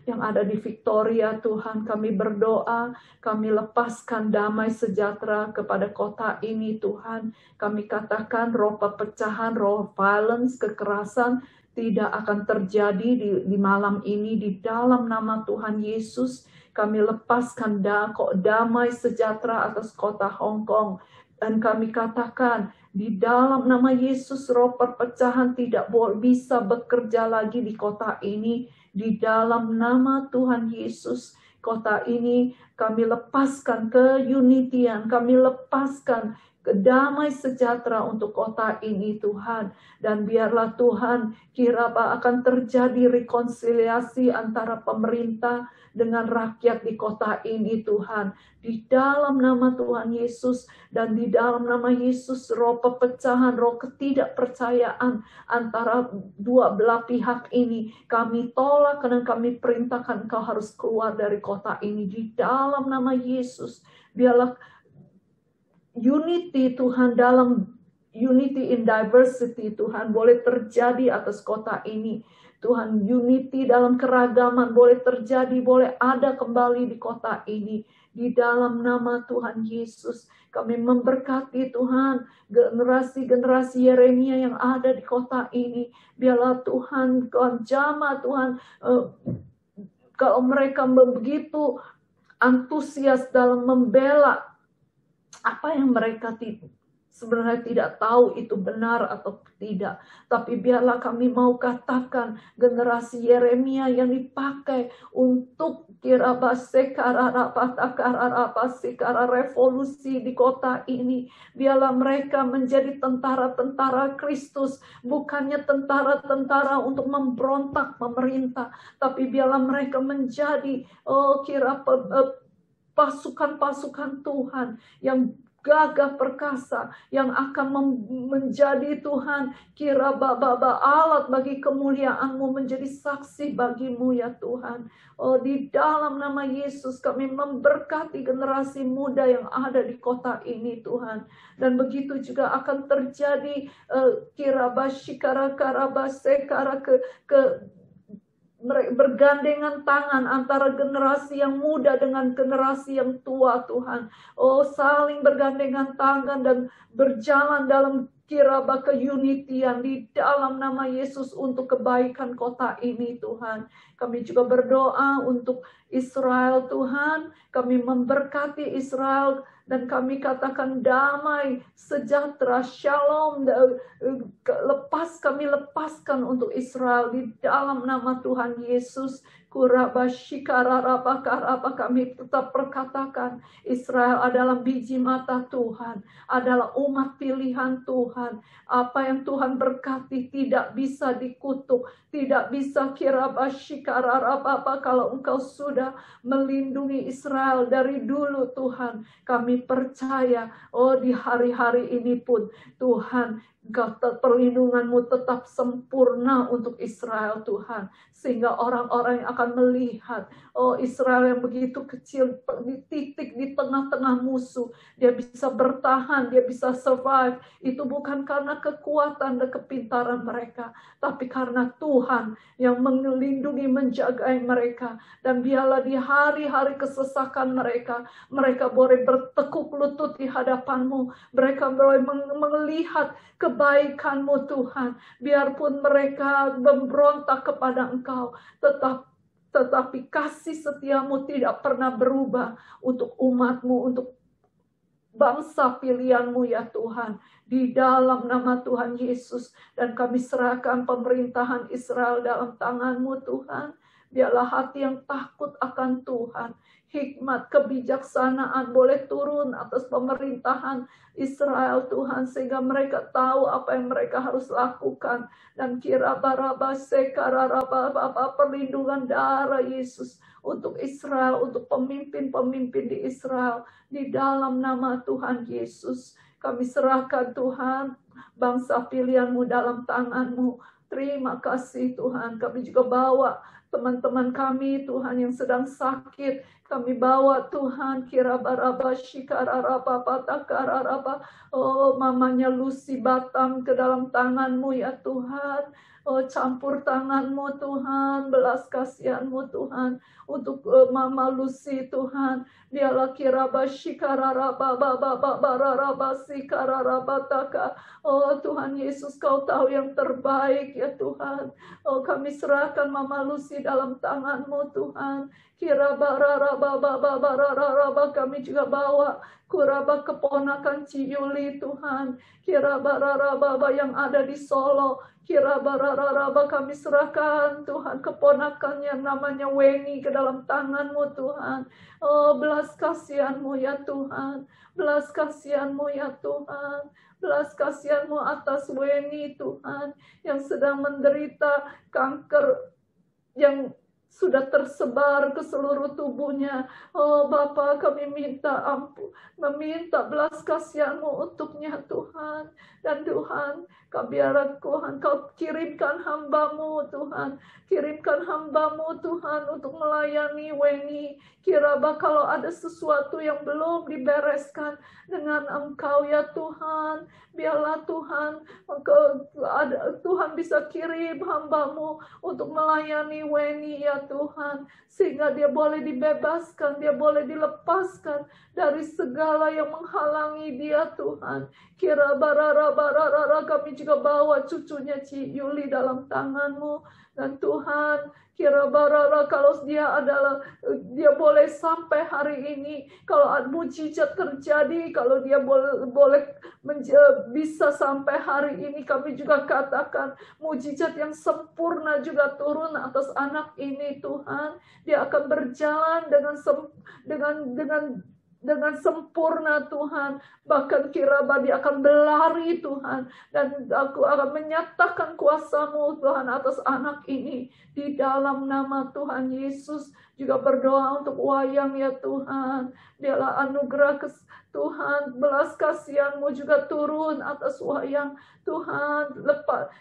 yang ada di Victoria. Tuhan, kami berdoa, kami lepaskan damai sejahtera kepada kota ini. Tuhan, kami katakan roh perpecahan, roh violence, kekerasan tidak akan terjadi di malam ini. Di dalam nama Tuhan Yesus, kami lepaskan damai sejahtera atas kota Hong Kong. Dan kami katakan, di dalam nama Yesus, roh perpecahan tidak bisa bekerja lagi di kota ini. Di dalam nama Tuhan Yesus, kota ini kami lepaskan keunitian, kami lepaskan damai sejahtera untuk kota ini, Tuhan. Dan biarlah Tuhan, kiranya akan terjadi rekonsiliasi antara pemerintah dengan rakyat di kota ini, Tuhan. Di dalam nama Tuhan Yesus dan di dalam nama Yesus, roh perpecahan, roh ketidakpercayaan antara dua belah pihak ini kami tolak dan kami perintahkan Kau harus keluar dari kota ini. Di dalam nama Yesus, biarlah unity, Tuhan, dalam unity in diversity, Tuhan, boleh terjadi atas kota ini. Tuhan, unity dalam keragaman boleh terjadi, boleh ada kembali di kota ini. Di dalam nama Tuhan Yesus, kami memberkati, Tuhan, generasi-generasi Yeremia yang ada di kota ini. Biarlah Tuhan, Kau jamah, Tuhan, kalau mereka begitu antusias dalam membela apa yang mereka sebenarnya tidak tahu itu benar atau tidak. Tapi biarlah kami mau katakan generasi Yeremia yang dipakai untuk revolusi di kota ini. Biarlah mereka menjadi tentara-tentara Kristus. Bukannya tentara-tentara untuk memberontak pemerintah. Tapi biarlah mereka menjadi pasukan-pasukan Tuhan yang gagah perkasa, yang akan menjadi Tuhan alat bagi kemuliaan-Mu, menjadi saksi bagi-Mu ya Tuhan. Oh, di dalam nama Yesus kami memberkati generasi muda yang ada di kota ini, Tuhan. Dan begitu juga akan terjadi bergandengan tangan antara generasi yang muda dengan generasi yang tua, Tuhan. Oh, saling bergandengan tangan dan berjalan dalam keunitian di dalam nama Yesus untuk kebaikan kota ini, Tuhan. Kami juga berdoa untuk Israel, Tuhan. Kami memberkati Israel dan kami katakan damai, sejahtera, shalom, kami lepaskan untuk Israel di dalam nama Tuhan Yesus. Kami tetap perkatakan Israel adalah biji mata Tuhan, adalah umat pilihan Tuhan. Apa yang Tuhan berkati tidak bisa dikutuk, tidak bisa kalau Engkau sudah melindungi Israel dari dulu Tuhan. Kami percaya, di hari-hari ini pun Tuhan, perlindungan-Mu tetap sempurna untuk Israel Tuhan. Sehingga orang-orang yang akan melihat, Israel yang begitu kecil, di titik di tengah-tengah musuh, dia bisa bertahan, dia bisa survive. Itu bukan karena kekuatan dan kepintaran mereka, tapi karena Tuhan yang melindungi, menjagai mereka. Dan biarlah di hari-hari kesesakan mereka, mereka boleh bertekuk lutut di hadapan-Mu. Mereka boleh melihat kebaikan-Mu Tuhan. Biarpun mereka memberontak kepada Engkau, tetapi kasih setia-Mu tidak pernah berubah untuk umat-Mu, untuk bangsa pilihan-Mu ya Tuhan. Di dalam nama Tuhan Yesus. Dan kami serahkan pemerintahan Israel dalam tangan-Mu Tuhan. Biarlah hati yang takut akan Tuhan, hikmat, kebijaksanaan boleh turun atas pemerintahan Israel Tuhan, sehingga mereka tahu apa yang mereka harus lakukan. Dan perlindungan darah Yesus untuk Israel, untuk pemimpin-pemimpin di Israel, di dalam nama Tuhan Yesus. Kami serahkan Tuhan bangsa pilihan-Mu dalam tangan-Mu. Terima kasih Tuhan. Kami juga bawa teman-teman kami Tuhan yang sedang sakit. Kami bawa Tuhan mamanya Lucy Batam ke dalam tangan-Mu ya Tuhan. Campur tangan-Mu Tuhan, belas kasihan-Mu Tuhan untuk Mama Lucy Tuhan. Biarlah Tuhan Yesus, Kau tahu yang terbaik ya Tuhan. Kami serahkan Mama Lucy dalam tangan-Mu Tuhan. Kami juga bawa keponakan Ciyuli Tuhan. Yang ada di Solo. Kami serahkan Tuhan keponakannya namanya Weni ke dalam tangan-Mu Tuhan. Belas kasihan-Mu ya Tuhan. Belas kasihan-Mu ya Tuhan. Belas kasihan-Mu atas Weni Tuhan, yang sedang menderita kanker yang sudah tersebar ke seluruh tubuhnya. Bapa, kami minta ampun, meminta belas kasihan-Mu untuknya Tuhan. Dan Tuhan, biarlah Tuhan Kau kirimkan hamba-Mu Tuhan. Kirimkan hamba-Mu Tuhan untuk melayani Weni. Kalau ada sesuatu yang belum dibereskan dengan Engkau ya Tuhan, biarlah Tuhan, Tuhan bisa kirim hamba-Mu untuk melayani Weni ya Tuhan, sehingga dia boleh dibebaskan, dia boleh dilepaskan dari segala yang menghalangi dia Tuhan. Kami juga bawa cucunya Yuli dalam tangan-Mu. Dan Tuhan, kalau dia boleh sampai hari ini, kalau mujizat terjadi, kalau dia boleh bisa sampai hari ini, kami juga katakan mujizat yang sempurna juga turun atas anak ini Tuhan. Dia akan berjalan dengan sempurna Tuhan. Bahkan dia akan berlari Tuhan. Dan Aku akan menyatakan kuasa-Mu Tuhan atas anak ini. Di dalam nama Tuhan Yesus. Juga berdoa untuk Wayang ya Tuhan. Biarlah anugerah Tuhan, belas kasihan-Mu juga turun atas Wayang Tuhan.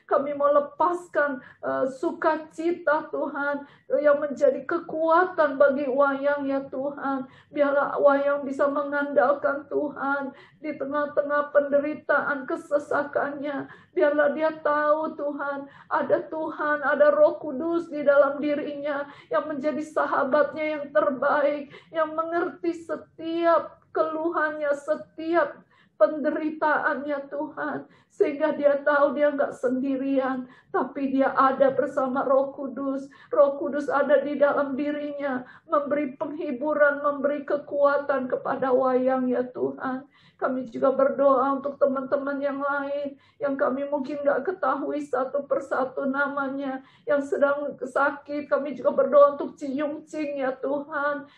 Kami mau lepaskan sukacita Tuhan yang menjadi kekuatan bagi Wayang ya Tuhan. Biarlah Wayang bisa mengandalkan Tuhan di tengah-tengah penderitaan kesesakannya. Biarlah dia tahu Tuhan, ada Roh Kudus di dalam dirinya yang menjadi sahabatnya yang terbaik, yang mengerti setiap keluhannya, setiap penderitaannya Tuhan, sehingga dia tahu dia nggak sendirian, tapi dia ada bersama Roh Kudus. Roh Kudus ada di dalam dirinya, memberi penghiburan, memberi kekuatan kepada Wayang ya Tuhan. Kami juga berdoa untuk teman-teman yang lain, yang kami mungkin nggak ketahui satu persatu namanya, yang sedang sakit. Kami juga berdoa untuk Ciyung Cing ya Tuhan.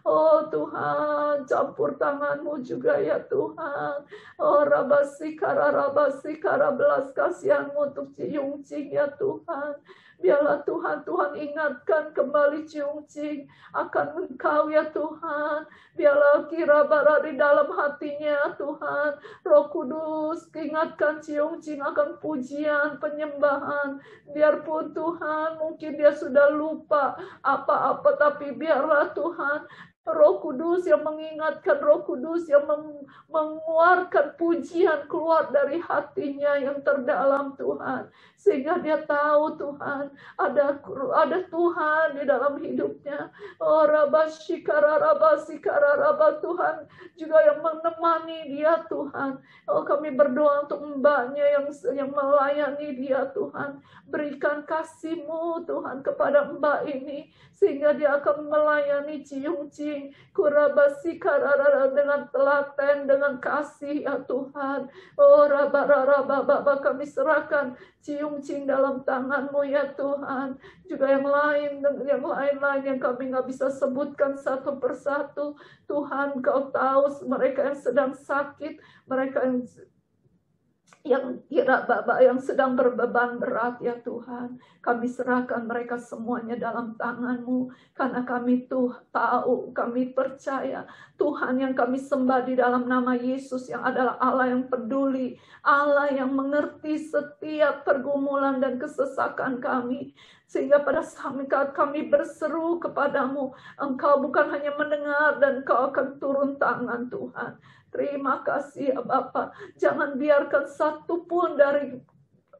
Oh Tuhan, campur tangan-Mu juga ya Tuhan. Oh Rabasi Kara belas kasihan-Mu untuk Ciyung Cing ya Tuhan. Biarlah Tuhan, Tuhan ingatkan kembali Ciyung Cing akan Engkau ya Tuhan. Biarlah kira-bara di dalam hatinya Tuhan, Roh Kudus ingatkan Ciyung Cing akan pujian, penyembahan. Biarpun Tuhan mungkin dia sudah lupa apa-apa, tapi biarlah Tuhan Roh Kudus yang mengingatkan, Roh Kudus yang mengeluarkan pujian keluar dari hatinya yang terdalam Tuhan. Sehingga dia tahu Tuhan, ada Tuhan di dalam hidupnya. Oh Rabasikara Tuhan juga yang menemani dia Tuhan. Oh kami berdoa untuk mbaknya yang melayani dia Tuhan. Berikan kasih-Mu Tuhan kepada mbak ini, sehingga dia akan melayani Ciyung Cing Kurabasikara dengan telaten, dengan kasih ya Tuhan. Oh Rabba kami serahkan Ciyung Cing dalam tangan-Mu ya Tuhan. Juga yang lain-lain yang kami nggak bisa sebutkan satu persatu. Tuhan Kau tahu mereka yang sedang sakit, mereka yang sedang berbeban berat ya Tuhan. Kami serahkan mereka semuanya dalam tangan-Mu, karena kami tahu, kami percaya Tuhan yang kami sembah di dalam nama Yesus yang adalah Allah yang peduli, Allah yang mengerti setiap pergumulan dan kesesakan kami. Sehingga pada saat kami berseru kepadamu, Engkau bukan hanya mendengar dan Engkau akan turun tangan Tuhan. Terima kasih ya Bapa. Jangan biarkan satu pun dari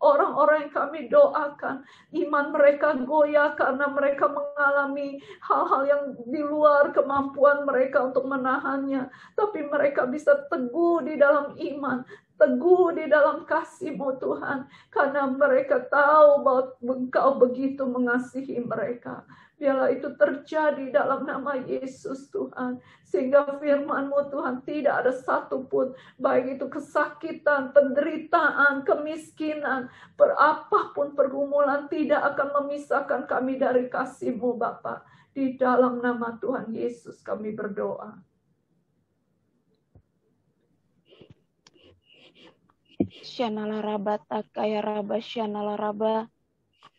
orang-orang yang kami doakan iman mereka goyah karena mereka mengalami hal-hal yang di luar kemampuan mereka untuk menahannya. Tapi mereka bisa teguh di dalam iman, teguh di dalam kasih-Mu Tuhan, karena mereka tahu bahwa Engkau begitu mengasihi mereka. Biarlah itu terjadi dalam nama Yesus Tuhan. Sehingga firman-Mu Tuhan tidak ada satupun, baik itu kesakitan, penderitaan, kemiskinan, berapapun pergumulan tidak akan memisahkan kami dari kasih-Mu Bapa. Di dalam nama Tuhan Yesus kami berdoa. Syanala raba takaya raba syanala raba.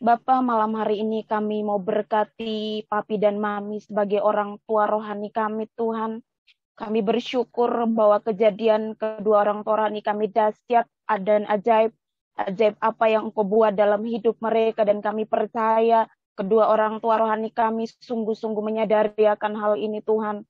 Bapa, malam hari ini kami mau berkati Papi dan Mami sebagai orang tua rohani kami Tuhan. Kami bersyukur bahwa kejadian kedua orang tua rohani kami dahsyat dan ajaib. Ajaib apa yang Engkau buat dalam hidup mereka, dan kami percaya kedua orang tua rohani kami sungguh-sungguh menyadari akan hal ini Tuhan.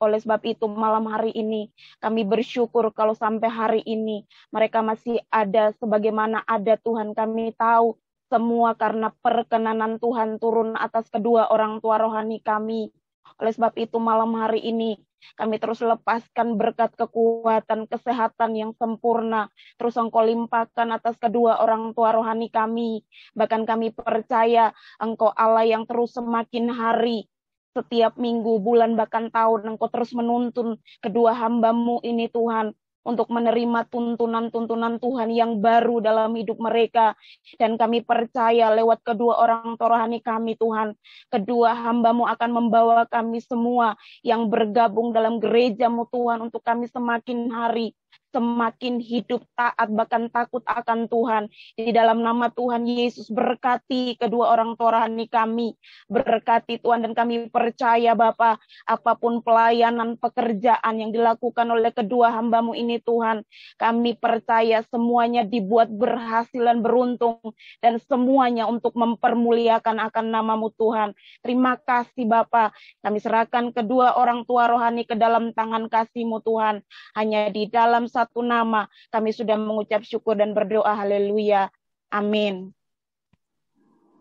Oleh sebab itu malam hari ini kami bersyukur kalau sampai hari ini mereka masih ada sebagaimana ada Tuhan. Kami tahu semua karena perkenanan Tuhan turun atas kedua orang tua rohani kami. Oleh sebab itu malam hari ini kami terus lepaskan berkat kekuatan, kesehatan yang sempurna. Terus Engkau limpahkan atas kedua orang tua rohani kami. Bahkan kami percaya Engkau Allah yang terus semakin hari, setiap minggu, bulan, bahkan tahun, Engkau terus menuntun kedua hamba-Mu ini Tuhan, untuk menerima tuntunan-tuntunan Tuhan yang baru dalam hidup mereka. Dan kami percaya lewat kedua orang tua rohani kami Tuhan, kedua hamba-Mu akan membawa kami semua yang bergabung dalam gereja-Mu Tuhan, untuk kami semakin hari semakin hidup taat, bahkan takut akan Tuhan. Di dalam nama Tuhan Yesus, berkati kedua orang tua rohani kami, berkati Tuhan, dan kami percaya Bapa, apapun pelayanan pekerjaan yang dilakukan oleh kedua hamba-Mu ini Tuhan, kami percaya semuanya dibuat berhasil dan beruntung, dan semuanya untuk mempermuliakan akan nama-Mu Tuhan. Terima kasih Bapa, kami serahkan kedua orang tua rohani ke dalam tangan kasih-Mu Tuhan. Hanya di dalam satu nama kami sudah mengucap syukur dan berdoa. Haleluya. Amin.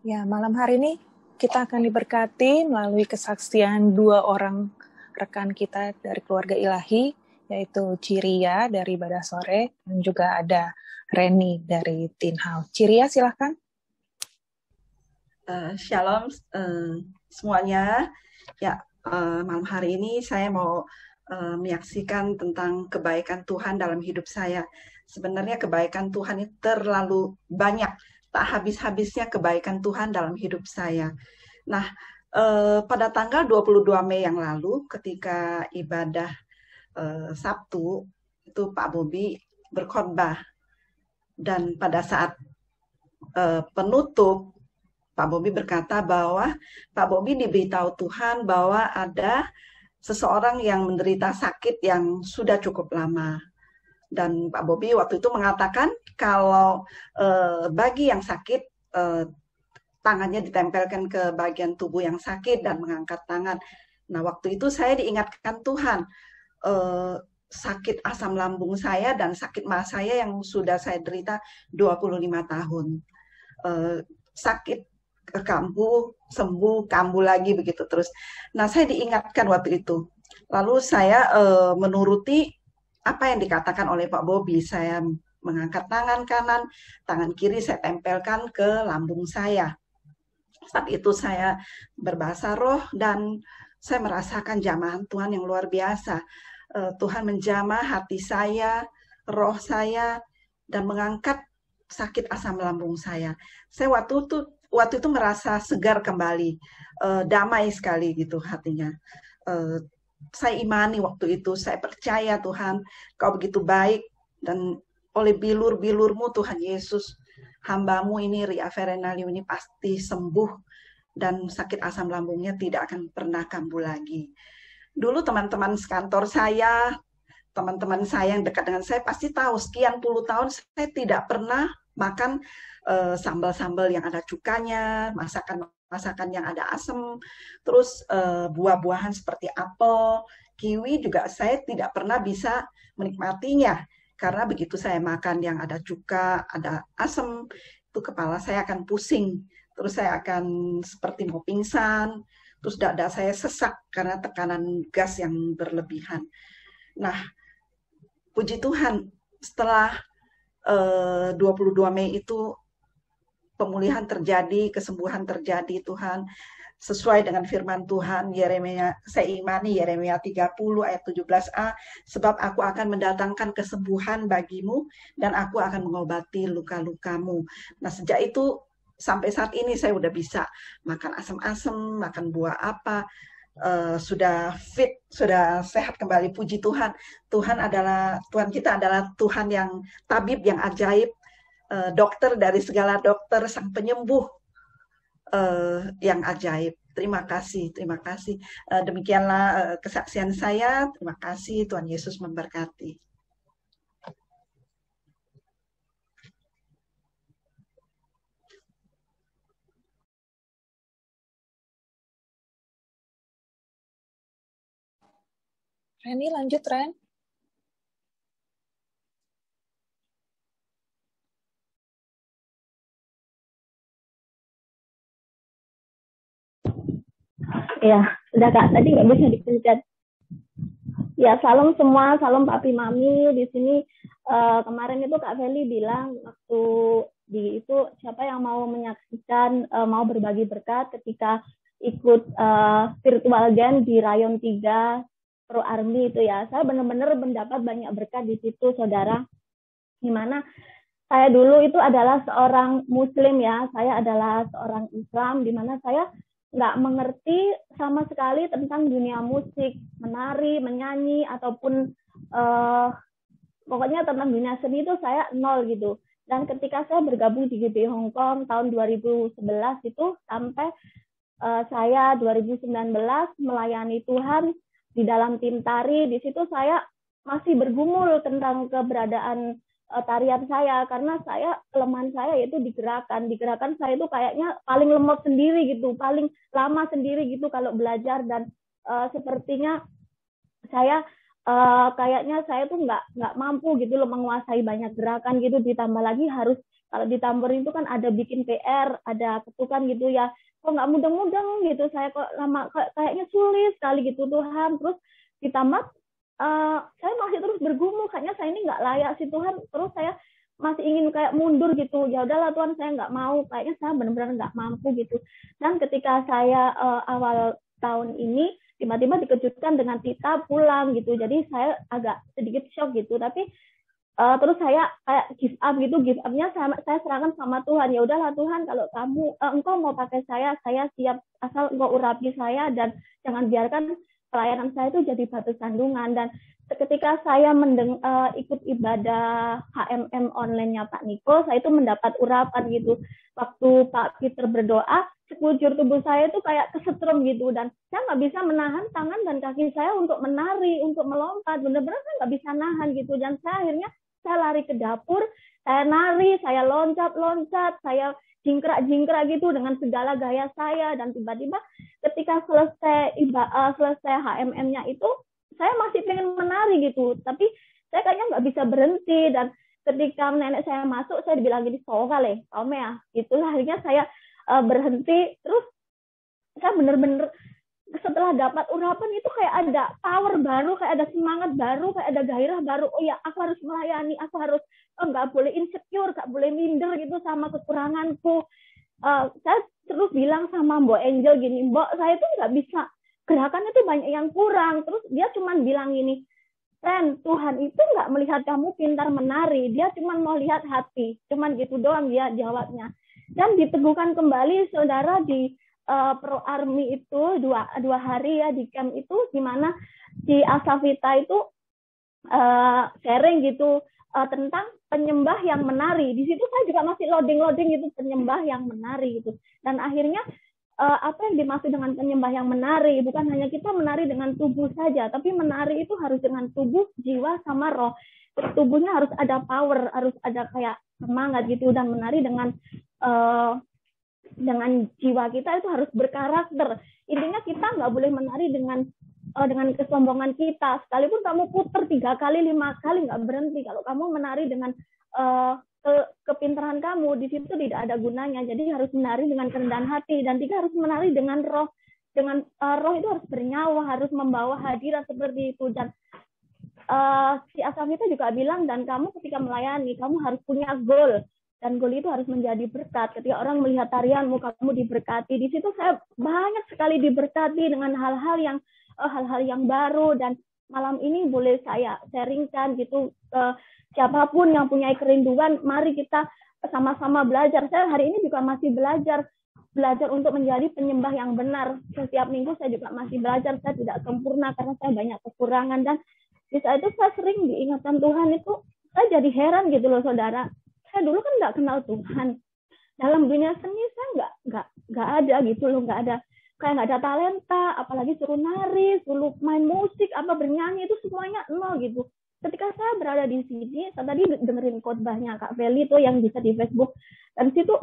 Ya, malam hari ini kita akan diberkati melalui kesaksian 2 orang rekan kita dari keluarga ilahi, yaitu Ciria dari Ibadah Sore, dan juga ada Reni dari Tinhau. Ciria, silahkan. Shalom semuanya. Ya, malam hari ini saya mau menyaksikan tentang kebaikan Tuhan dalam hidup saya. Sebenarnya kebaikan Tuhan itu terlalu banyak, tak habis-habisnya kebaikan Tuhan dalam hidup saya. Nah, pada tanggal 22 Mei yang lalu, ketika ibadah Sabtu, itu Pak Bobi berkhotbah. Dan pada saat penutup, Pak Bobi berkata bahwa Pak Bobi diberitahu Tuhan bahwa ada seseorang yang menderita sakit yang sudah cukup lama. Dan Pak Bobi waktu itu mengatakan kalau bagi yang sakit, tangannya ditempelkan ke bagian tubuh yang sakit dan mengangkat tangan. Nah, waktu itu saya diingatkan Tuhan, sakit asam lambung saya dan sakit mah saya yang sudah saya derita 25 tahun. Sakit kambuh, sembuh, kambuh lagi begitu terus. Nah, saya diingatkan waktu itu. Lalu saya menuruti apa yang dikatakan oleh Pak Bobi. Saya mengangkat tangan kanan, tangan kiri saya tempelkan ke lambung saya. Saat itu saya berbahasa roh dan saya merasakan jamahan Tuhan yang luar biasa. Tuhan menjamah hati saya, roh saya, dan mengangkat sakit asam lambung saya. Saya waktu itu merasa segar kembali, damai sekali gitu hatinya. Saya imani waktu itu, saya percaya Tuhan, Kau begitu baik, dan oleh bilur-bilur-Mu Tuhan Yesus, hamba-Mu ini Ria Ferenali ini pasti sembuh, dan sakit asam lambungnya tidak akan pernah kambuh lagi. Dulu teman-teman sekantor saya, teman-teman saya yang dekat dengan saya pasti tahu, sekian puluh tahun saya tidak pernah makan sambal-sambal yang ada cukanya, masakan yang ada asam, terus buah-buahan seperti apel, kiwi juga saya tidak pernah bisa menikmatinya, karena begitu saya makan yang ada cuka, ada asam, itu kepala saya akan pusing, terus saya akan seperti mau pingsan, terus dada saya sesak karena tekanan gas yang berlebihan. Nah, puji Tuhan, setelah 22 Mei itu pemulihan terjadi, kesembuhan terjadi Tuhan, sesuai dengan firman Tuhan, Yeremia, saya imani Yeremia 30 ayat 17a, sebab aku akan mendatangkan kesembuhan bagimu dan aku akan mengobati luka-lukamu. Nah, sejak itu sampai saat ini saya udah bisa makan asam-asam, makan buah apa, sudah fit, sudah sehat kembali, puji Tuhan. Tuhan kita adalah Tuhan yang tabib, yang ajaib, dokter dari segala dokter, sang penyembuh yang ajaib. Terima kasih, terima kasih. Demikianlah kesaksian saya. Terima kasih, Tuhan Yesus memberkati. Reni, lanjut, Ren. Ya, sudah Kak, tadi nggak bisa dipencet. Ya, salam semua, salam Papi Mami. Di sini kemarin itu Kak Feli bilang waktu itu siapa yang mau menyaksikan, mau berbagi berkat ketika ikut virtual game di Rayon 3 Pro Army itu ya. Saya benar-benar mendapat banyak berkat di situ, saudara. Dimana saya dulu itu adalah seorang Muslim ya, saya adalah seorang Islam, dimana saya nggak mengerti sama sekali tentang dunia musik, menari, menyanyi, ataupun pokoknya tentang dunia seni itu saya nol gitu. Dan ketika saya bergabung di GBI Hong Kong tahun 2011 itu sampai saya 2019 melayani Tuhan di dalam tim tari, di situ saya masih bergumul tentang keberadaan tarian saya, karena kelemahan saya yaitu di gerakan saya itu kayaknya paling lemot sendiri gitu, paling lama sendiri gitu kalau belajar, dan sepertinya saya kayaknya saya tuh nggak mampu gitu loh menguasai banyak gerakan gitu, ditambah lagi harus kalau ditambah itu kan ada bikin PR, ada ketukan gitu ya, kok nggak mudeng-mudeng gitu, saya kok lama kayaknya sulit sekali gitu Tuhan. Terus ditambah saya masih terus bergumul, kayaknya saya ini nggak layak sih Tuhan. Terus saya masih ingin kayak mundur gitu, ya udahlah Tuhan, saya nggak mau, kayaknya saya benar-benar nggak mampu gitu. Dan ketika saya awal tahun ini tiba-tiba dikejutkan dengan Tita pulang gitu, jadi saya agak sedikit shock gitu. Tapi terus saya kayak give up-nya saya serahkan sama Tuhan. Ya udahlah Tuhan, kalau Engkau mau pakai saya siap, asal Engkau urapi saya dan jangan biarkan pelayanan saya itu jadi batu sandungan. Dan ketika saya ikut ibadah HMM online-nya Pak Niko, saya itu mendapat urapan gitu. Waktu Pak Peter berdoa, sekujur tubuh saya itu kayak kesetrum gitu, dan saya nggak bisa menahan tangan dan kaki saya untuk menari, untuk melompat. Bener-bener saya nggak bisa nahan gitu. Dan saya akhirnya lari ke dapur, saya nari, saya loncat-loncat, saya jingkrak-jingkrak gitu dengan segala gaya saya. Dan tiba-tiba ketika selesai HMM-nya itu, saya masih pengen menari gitu, tapi saya kayaknya nggak bisa berhenti. Dan ketika nenek saya masuk, saya dibilang gini, "Sokale, kamu ya," gitulah. Akhirnya saya berhenti. Terus saya bener-bener setelah dapat urapan itu kayak ada power baru, kayak ada semangat baru, kayak ada gairah baru. Oh ya, aku harus melayani, aku harus nggak boleh insecure, nggak boleh minder gitu sama kekuranganku. Saya terus bilang sama Mbak Angel gini, "Mbak, saya tuh nggak bisa, gerakan itu banyak yang kurang." Terus dia cuman bilang gini, "Ren, Tuhan itu nggak melihat kamu pintar menari, dia cuman mau lihat hati." Cuman gitu doang dia jawabnya. Dan diteguhkan kembali saudara di Pro Army itu dua hari ya di camp itu, di mana di Asavita itu sharing gitu tentang penyembah yang menari. Di situ saya juga masih loading gitu, penyembah yang menari gitu. Dan akhirnya apa yang dimaksud dengan penyembah yang menari, bukan hanya kita menari dengan tubuh saja, tapi menari itu harus dengan tubuh, jiwa, sama roh. Tubuhnya harus ada power, harus ada kayak semangat gitu, dan menari dengan jiwa kita itu harus berkarakter. Intinya kita nggak boleh menari dengan kesombongan kita. Sekalipun kamu puter 3 kali, 5 kali nggak berhenti. Kalau kamu menari dengan kepintaran kamu, di situ tidak ada gunanya. Jadi harus menari dengan kerendahan hati. Dan juga harus menari dengan roh. Dengan roh itu harus bernyawa, harus membawa hadirat seperti itu. Dan si Asafita juga bilang, dan kamu ketika melayani, kamu harus punya goal. Dan goal itu harus menjadi berkat. Ketika orang melihat tarianmu, kamu diberkati. Di situ saya banyak sekali diberkati dengan hal-hal yang baru. Dan malam ini boleh saya sharingkan gitu, siapapun yang punya kerinduan, mari kita sama-sama belajar. Saya hari ini juga masih belajar untuk menjadi penyembah yang benar. Setiap minggu saya juga masih belajar. Saya tidak sempurna karena saya banyak kekurangan. Dan di saat itu saya sering diingatkan Tuhan itu, saya jadi heran gitu loh saudara. Saya dulu kan nggak kenal Tuhan. Dalam dunia seni saya nggak ada gitu loh, nggak ada talenta, apalagi suruh nari, suruh main musik, bernyanyi, itu semuanya nol gitu. Ketika saya berada di sini, saya tadi dengerin khotbahnya Kak Feli itu yang bisa di Facebook, dan situ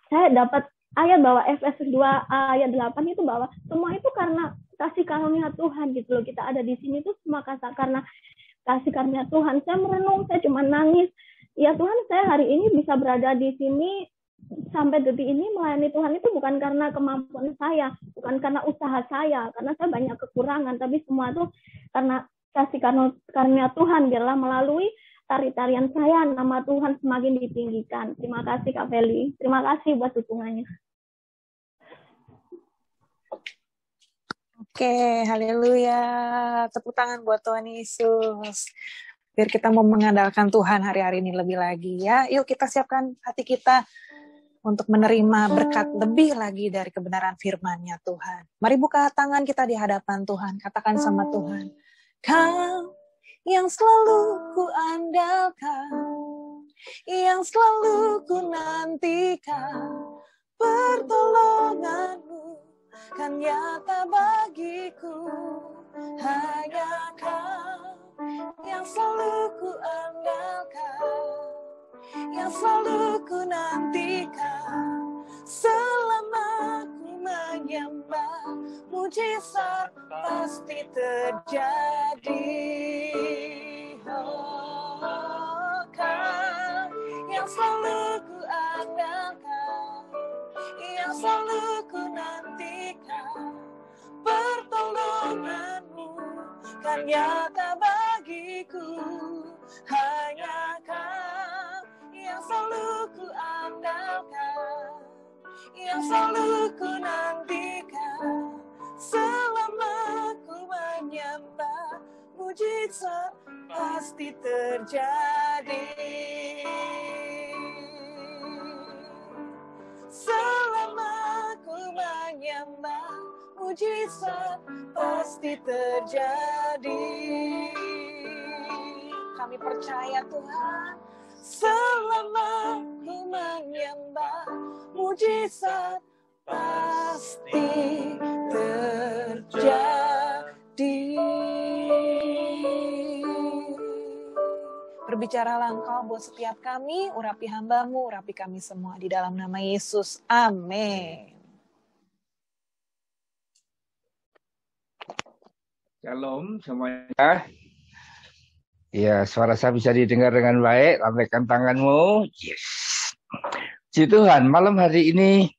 saya dapat ayat bahwa Efesus 2 ayat 8 itu bahwa semua itu karena kasih karunia Tuhan gitu loh. Kita ada di sini tuh semua karena kasih karunia Tuhan. Saya merenung, saya cuma nangis. Ya Tuhan, saya hari ini bisa berada di sini sampai detik ini melayani Tuhan itu bukan karena kemampuan saya, bukan karena usaha saya, karena saya banyak kekurangan, tapi semua itu karena kasih karunia Tuhan. Biarlah melalui tari-tarian saya, nama Tuhan semakin ditinggikan. Terima kasih Kak Feli, terima kasih buat dukungannya. Oke, haleluya. Tepuk tangan buat Tuhan Yesus. Biar kita mau mengandalkan Tuhan hari-hari ini lebih lagi ya. Yuk kita siapkan hati kita untuk menerima berkat lebih lagi dari kebenaran firman-Nya Tuhan. Mari buka tangan kita di hadapan Tuhan. Katakan sama Tuhan, Kau yang selalu ku andalkan, yang selalu ku nantikan, pertolongan-Mu kan nyata bagiku. Hanya Kau yang selalu ku andalkan, yang selalu ku nantikan. Selama ku menyembah, mujizat pasti terjadi. Oh, Kau yang selalu ku andalkan, yang selalu ku Tuhan nyata bagiku, hanya Kau yang selalu ku andalkan, yang selalu ku nantikan. Selama ku menyembah, mujizat pasti terjadi. Selama ku menyembah, mujizat pasti terjadi. Kami percaya Tuhan, selama ku menyembah, mujizat pasti terjadi. Berbicaralah Engkau buat setiap kami, urapi hamba-Mu, urapi kami semua di dalam nama Yesus. Amin. Shalom semuanya. Ya, suara saya bisa didengar dengan baik. Lambaikan tanganmu. Yes. Puji Tuhan, malam hari ini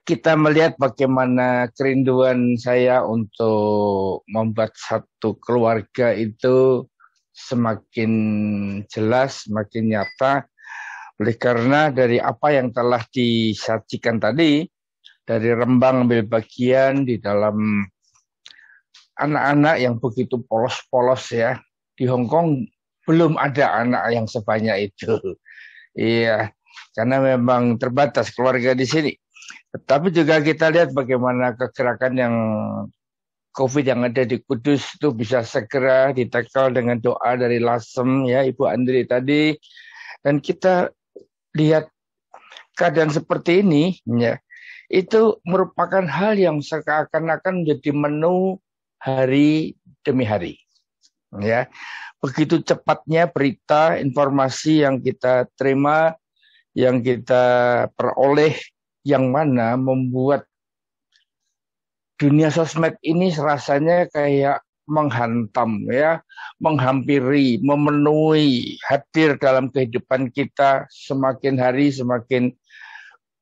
kita melihat bagaimana kerinduan saya untuk membuat satu keluarga itu semakin jelas, semakin nyata. Oleh karena dari apa yang telah disajikan tadi, dari Rembang ambil bagian di dalam anak-anak yang begitu polos-polos ya. Di Hong Kong belum ada anak yang sebanyak itu. Iya, karena memang terbatas keluarga di sini. Tetapi juga kita lihat bagaimana kegerakan yang COVID yang ada di Kudus itu bisa segera ditakal dengan doa dari Lasem ya Ibu Andri tadi. Dan kita lihat keadaan seperti ini ya, itu merupakan hal yang seakan-akan menjadi menu hari demi hari. Ya, begitu cepatnya berita, informasi yang kita terima, yang kita peroleh, yang mana membuat dunia sosmed ini rasanya kayak menghantam ya, menghampiri, memenuhi, hadir dalam kehidupan kita semakin hari semakin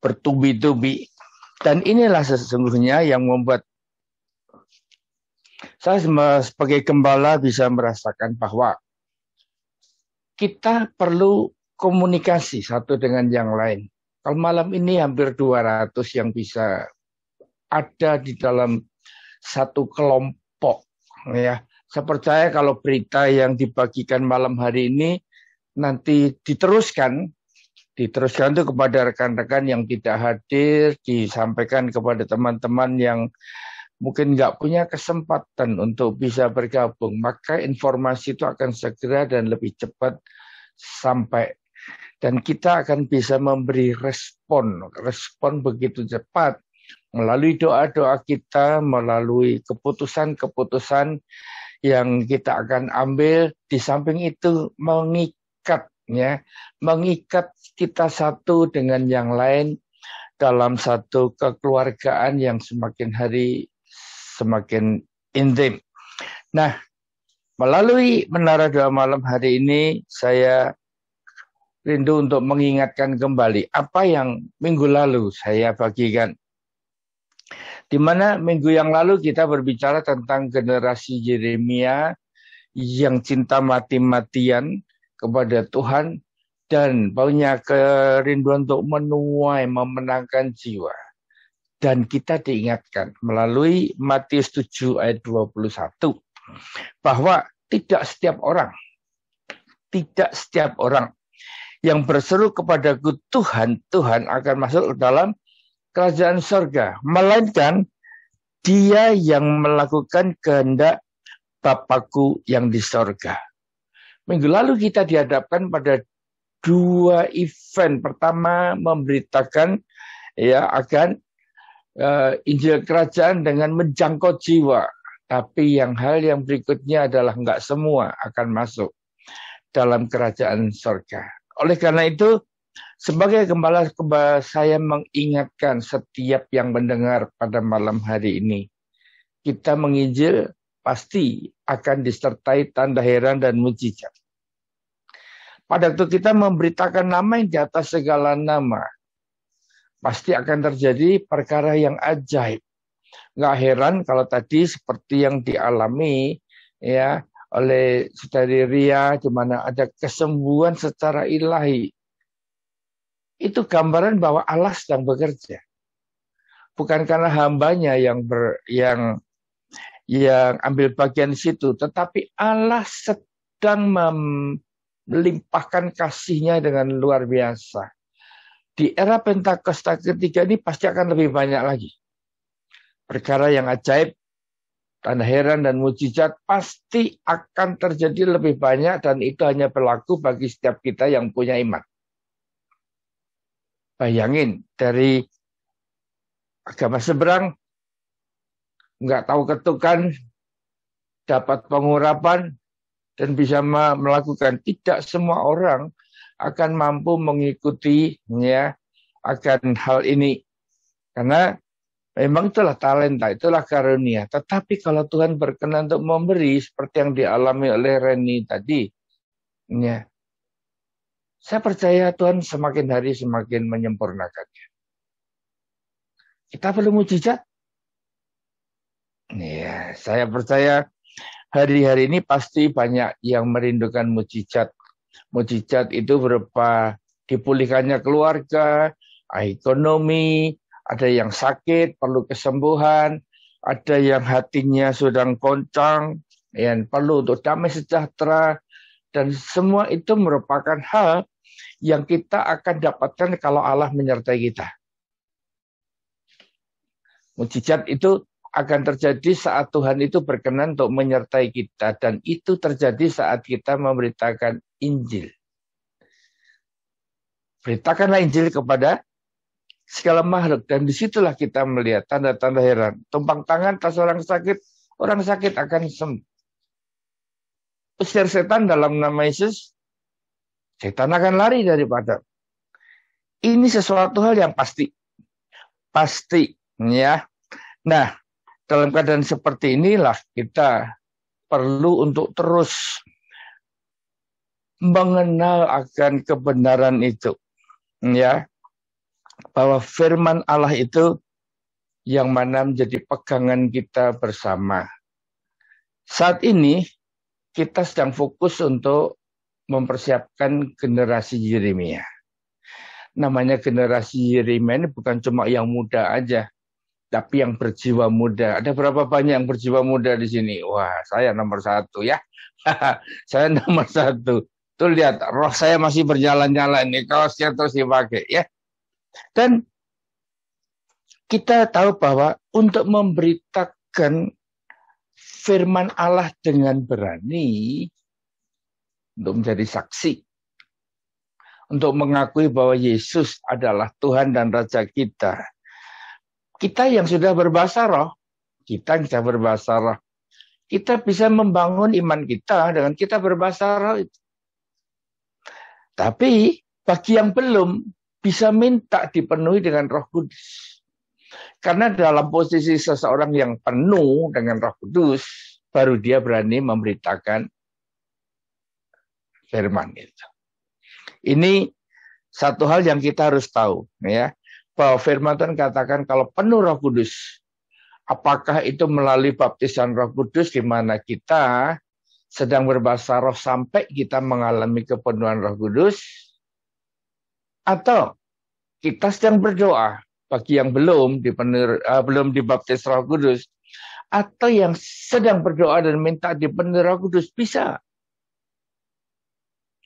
bertubi-tubi. Dan inilah sesungguhnya yang membuat saya sebagai gembala bisa merasakan bahwa kita perlu komunikasi satu dengan yang lain. Kalau malam ini hampir 200 yang bisa ada di dalam satu kelompok. Ya, saya percaya kalau berita yang dibagikan malam hari ini nanti diteruskan itu kepada rekan-rekan yang tidak hadir, disampaikan kepada teman-teman yang mungkin nggak punya kesempatan untuk bisa bergabung, maka informasi itu akan segera dan lebih cepat sampai. Dan kita akan bisa memberi respon begitu cepat, melalui doa-doa kita, melalui keputusan-keputusan yang kita akan ambil. Di samping itu mengikat kita satu dengan yang lain dalam satu kekeluargaan yang semakin hari semakin intim. Nah, melalui Menara Doa Malam hari ini, saya rindu untuk mengingatkan kembali apa yang minggu lalu saya bagikan. Di mana minggu yang lalu kita berbicara tentang generasi Yeremia yang cinta mati-matian kepada Tuhan dan punya kerinduan untuk menuai, memenangkan jiwa. Dan kita diingatkan melalui Matius 7 ayat 21 bahwa tidak setiap orang yang berseru kepadaku Tuhan, Tuhan akan masuk dalam kerajaan surga, melainkan dia yang melakukan kehendak Bapakku yang di surga. Minggu lalu kita dihadapkan pada 2 event. Pertama memberitakan akan Injil Kerajaan dengan menjangkau jiwa. Tapi hal yang berikutnya adalah enggak semua akan masuk dalam kerajaan surga. Oleh karena itu, sebagai gembala saya mengingatkan setiap yang mendengar pada malam hari ini. Kita menginjil pasti akan disertai tanda heran dan mujizat. Pada waktu kita memberitakan nama yang di atas segala nama, pasti akan terjadi perkara yang ajaib. Nggak heran kalau tadi seperti yang dialami ya oleh Saudari Ria, di mana ada kesembuhan secara ilahi. Itu gambaran bahwa Allah sedang bekerja. Bukan karena hambanya yang ambil bagian di situ, tetapi Allah sedang melimpahkan kasih-Nya dengan luar biasa. Di era Pentakosta ketiga ini pasti akan lebih banyak lagi. Perkara yang ajaib, tanda heran dan mujizat pasti akan terjadi lebih banyak, dan itu hanya berlaku bagi setiap kita yang punya iman. Bayangin, dari agama seberang, nggak tahu ketukan, dapat pengurapan, dan bisa melakukan. Tidak semua orang akan mampu mengikuti akan hal ini. Karena memang itulah talenta, itulah karunia. Tetapi kalau Tuhan berkenan untuk memberi, seperti yang dialami oleh Reni tadi, saya percaya Tuhan semakin hari semakin menyempurnakannya. Kita perlu mujizat. Saya percaya hari-hari ini pasti banyak yang merindukan mujizat. Mujizat itu berupa dipulihkannya keluarga, ekonomi, ada yang sakit, perlu kesembuhan, ada yang hatinya sedang goncang, yang perlu untuk damai sejahtera, dan semua itu merupakan hal yang kita akan dapatkan kalau Allah menyertai kita. Mujizat itu akan terjadi saat Tuhan itu berkenan untuk menyertai kita, dan itu terjadi saat kita memberitakan Injil. Beritakanlah Injil kepada segala makhluk, dan disitulah kita melihat tanda-tanda heran. Tumpang tangan atas orang sakit akan sembuh. Usir setan dalam nama Yesus, setan akan lari daripada. Ini sesuatu hal yang pasti, ya. Nah, dalam keadaan seperti inilah kita perlu untuk terus mengenal akan kebenaran itu, ya, bahwa firman Allah itu yang mana menjadi pegangan kita bersama. Saat ini kita sedang fokus untuk mempersiapkan generasi Yeremia. Namanya generasi Yeremia ini bukan cuma yang muda aja, tapi yang berjiwa muda. Ada berapa banyak yang berjiwa muda di sini? Wah, saya nomor 1 ya. Saya nomor 1. Tuh lihat, roh saya masih berjalan-jalan nih, kaosnya terus dipakai ya. Dan kita tahu bahwa untuk memberitakan firman Allah dengan berani, untuk menjadi saksi, untuk mengakui bahwa Yesus adalah Tuhan dan Raja kita. Kita yang sudah berbahasa roh, kita bisa membangun iman kita dengan kita berbahasa roh itu. Tapi bagi yang belum, bisa minta dipenuhi dengan Roh Kudus. Karena dalam posisi seseorang yang penuh dengan Roh Kudus, baru dia berani memberitakan firman itu. Ini satu hal yang kita harus tahu, ya, bahwa firman Tuhan katakan kalau penuh Roh Kudus, apakah itu melalui baptisan Roh Kudus di mana kita sedang berbahasa roh sampai kita mengalami kepenuhan Roh Kudus, atau kita sedang berdoa bagi yang belum dibaptis Roh Kudus, atau yang sedang berdoa dan minta dipenuhi Roh Kudus, bisa.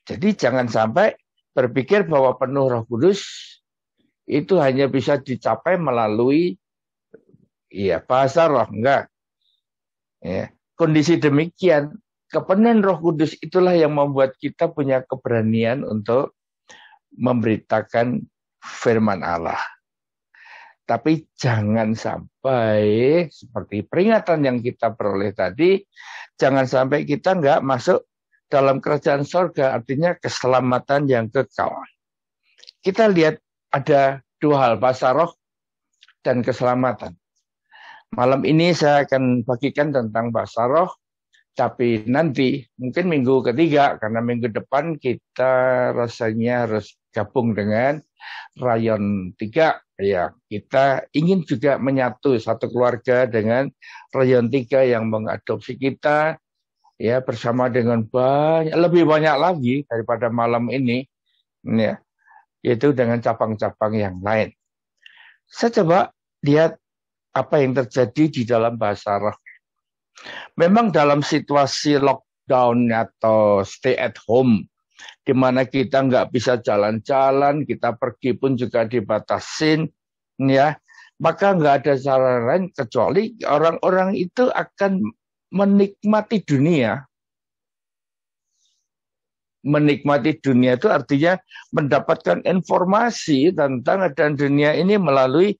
Jadi jangan sampai berpikir bahwa penuh Roh Kudus itu hanya bisa dicapai melalui bahasa roh, enggak. Ya, kondisi demikian, kepenuhan Roh Kudus itulah yang membuat kita punya keberanian untuk memberitakan firman Allah. Tapi jangan sampai seperti peringatan yang kita peroleh tadi, jangan sampai kita enggak masuk dalam kerajaan sorga, artinya keselamatan yang kekal. Kita lihat ada 2 hal, bahasa roh dan keselamatan. Malam ini saya akan bagikan tentang bahasa roh, tapi nanti mungkin minggu ketiga, karena minggu depan kita rasanya harus gabung dengan Rayon 3. Ya, kita ingin juga menyatu satu keluarga dengan Rayon 3 yang mengadopsi kita, ya bersama dengan lebih banyak lagi daripada malam ini, ya, yaitu dengan cabang-cabang yang lain. Saya coba lihat apa yang terjadi di dalam bahasa roh. Memang dalam situasi lockdown atau stay at home, di mana kita nggak bisa jalan-jalan, kita pergi pun juga dibatasin, ya, maka nggak ada cara lain kecuali orang-orang itu akan menikmati dunia. Menikmati dunia itu artinya mendapatkan informasi tentang keadaan dunia ini melalui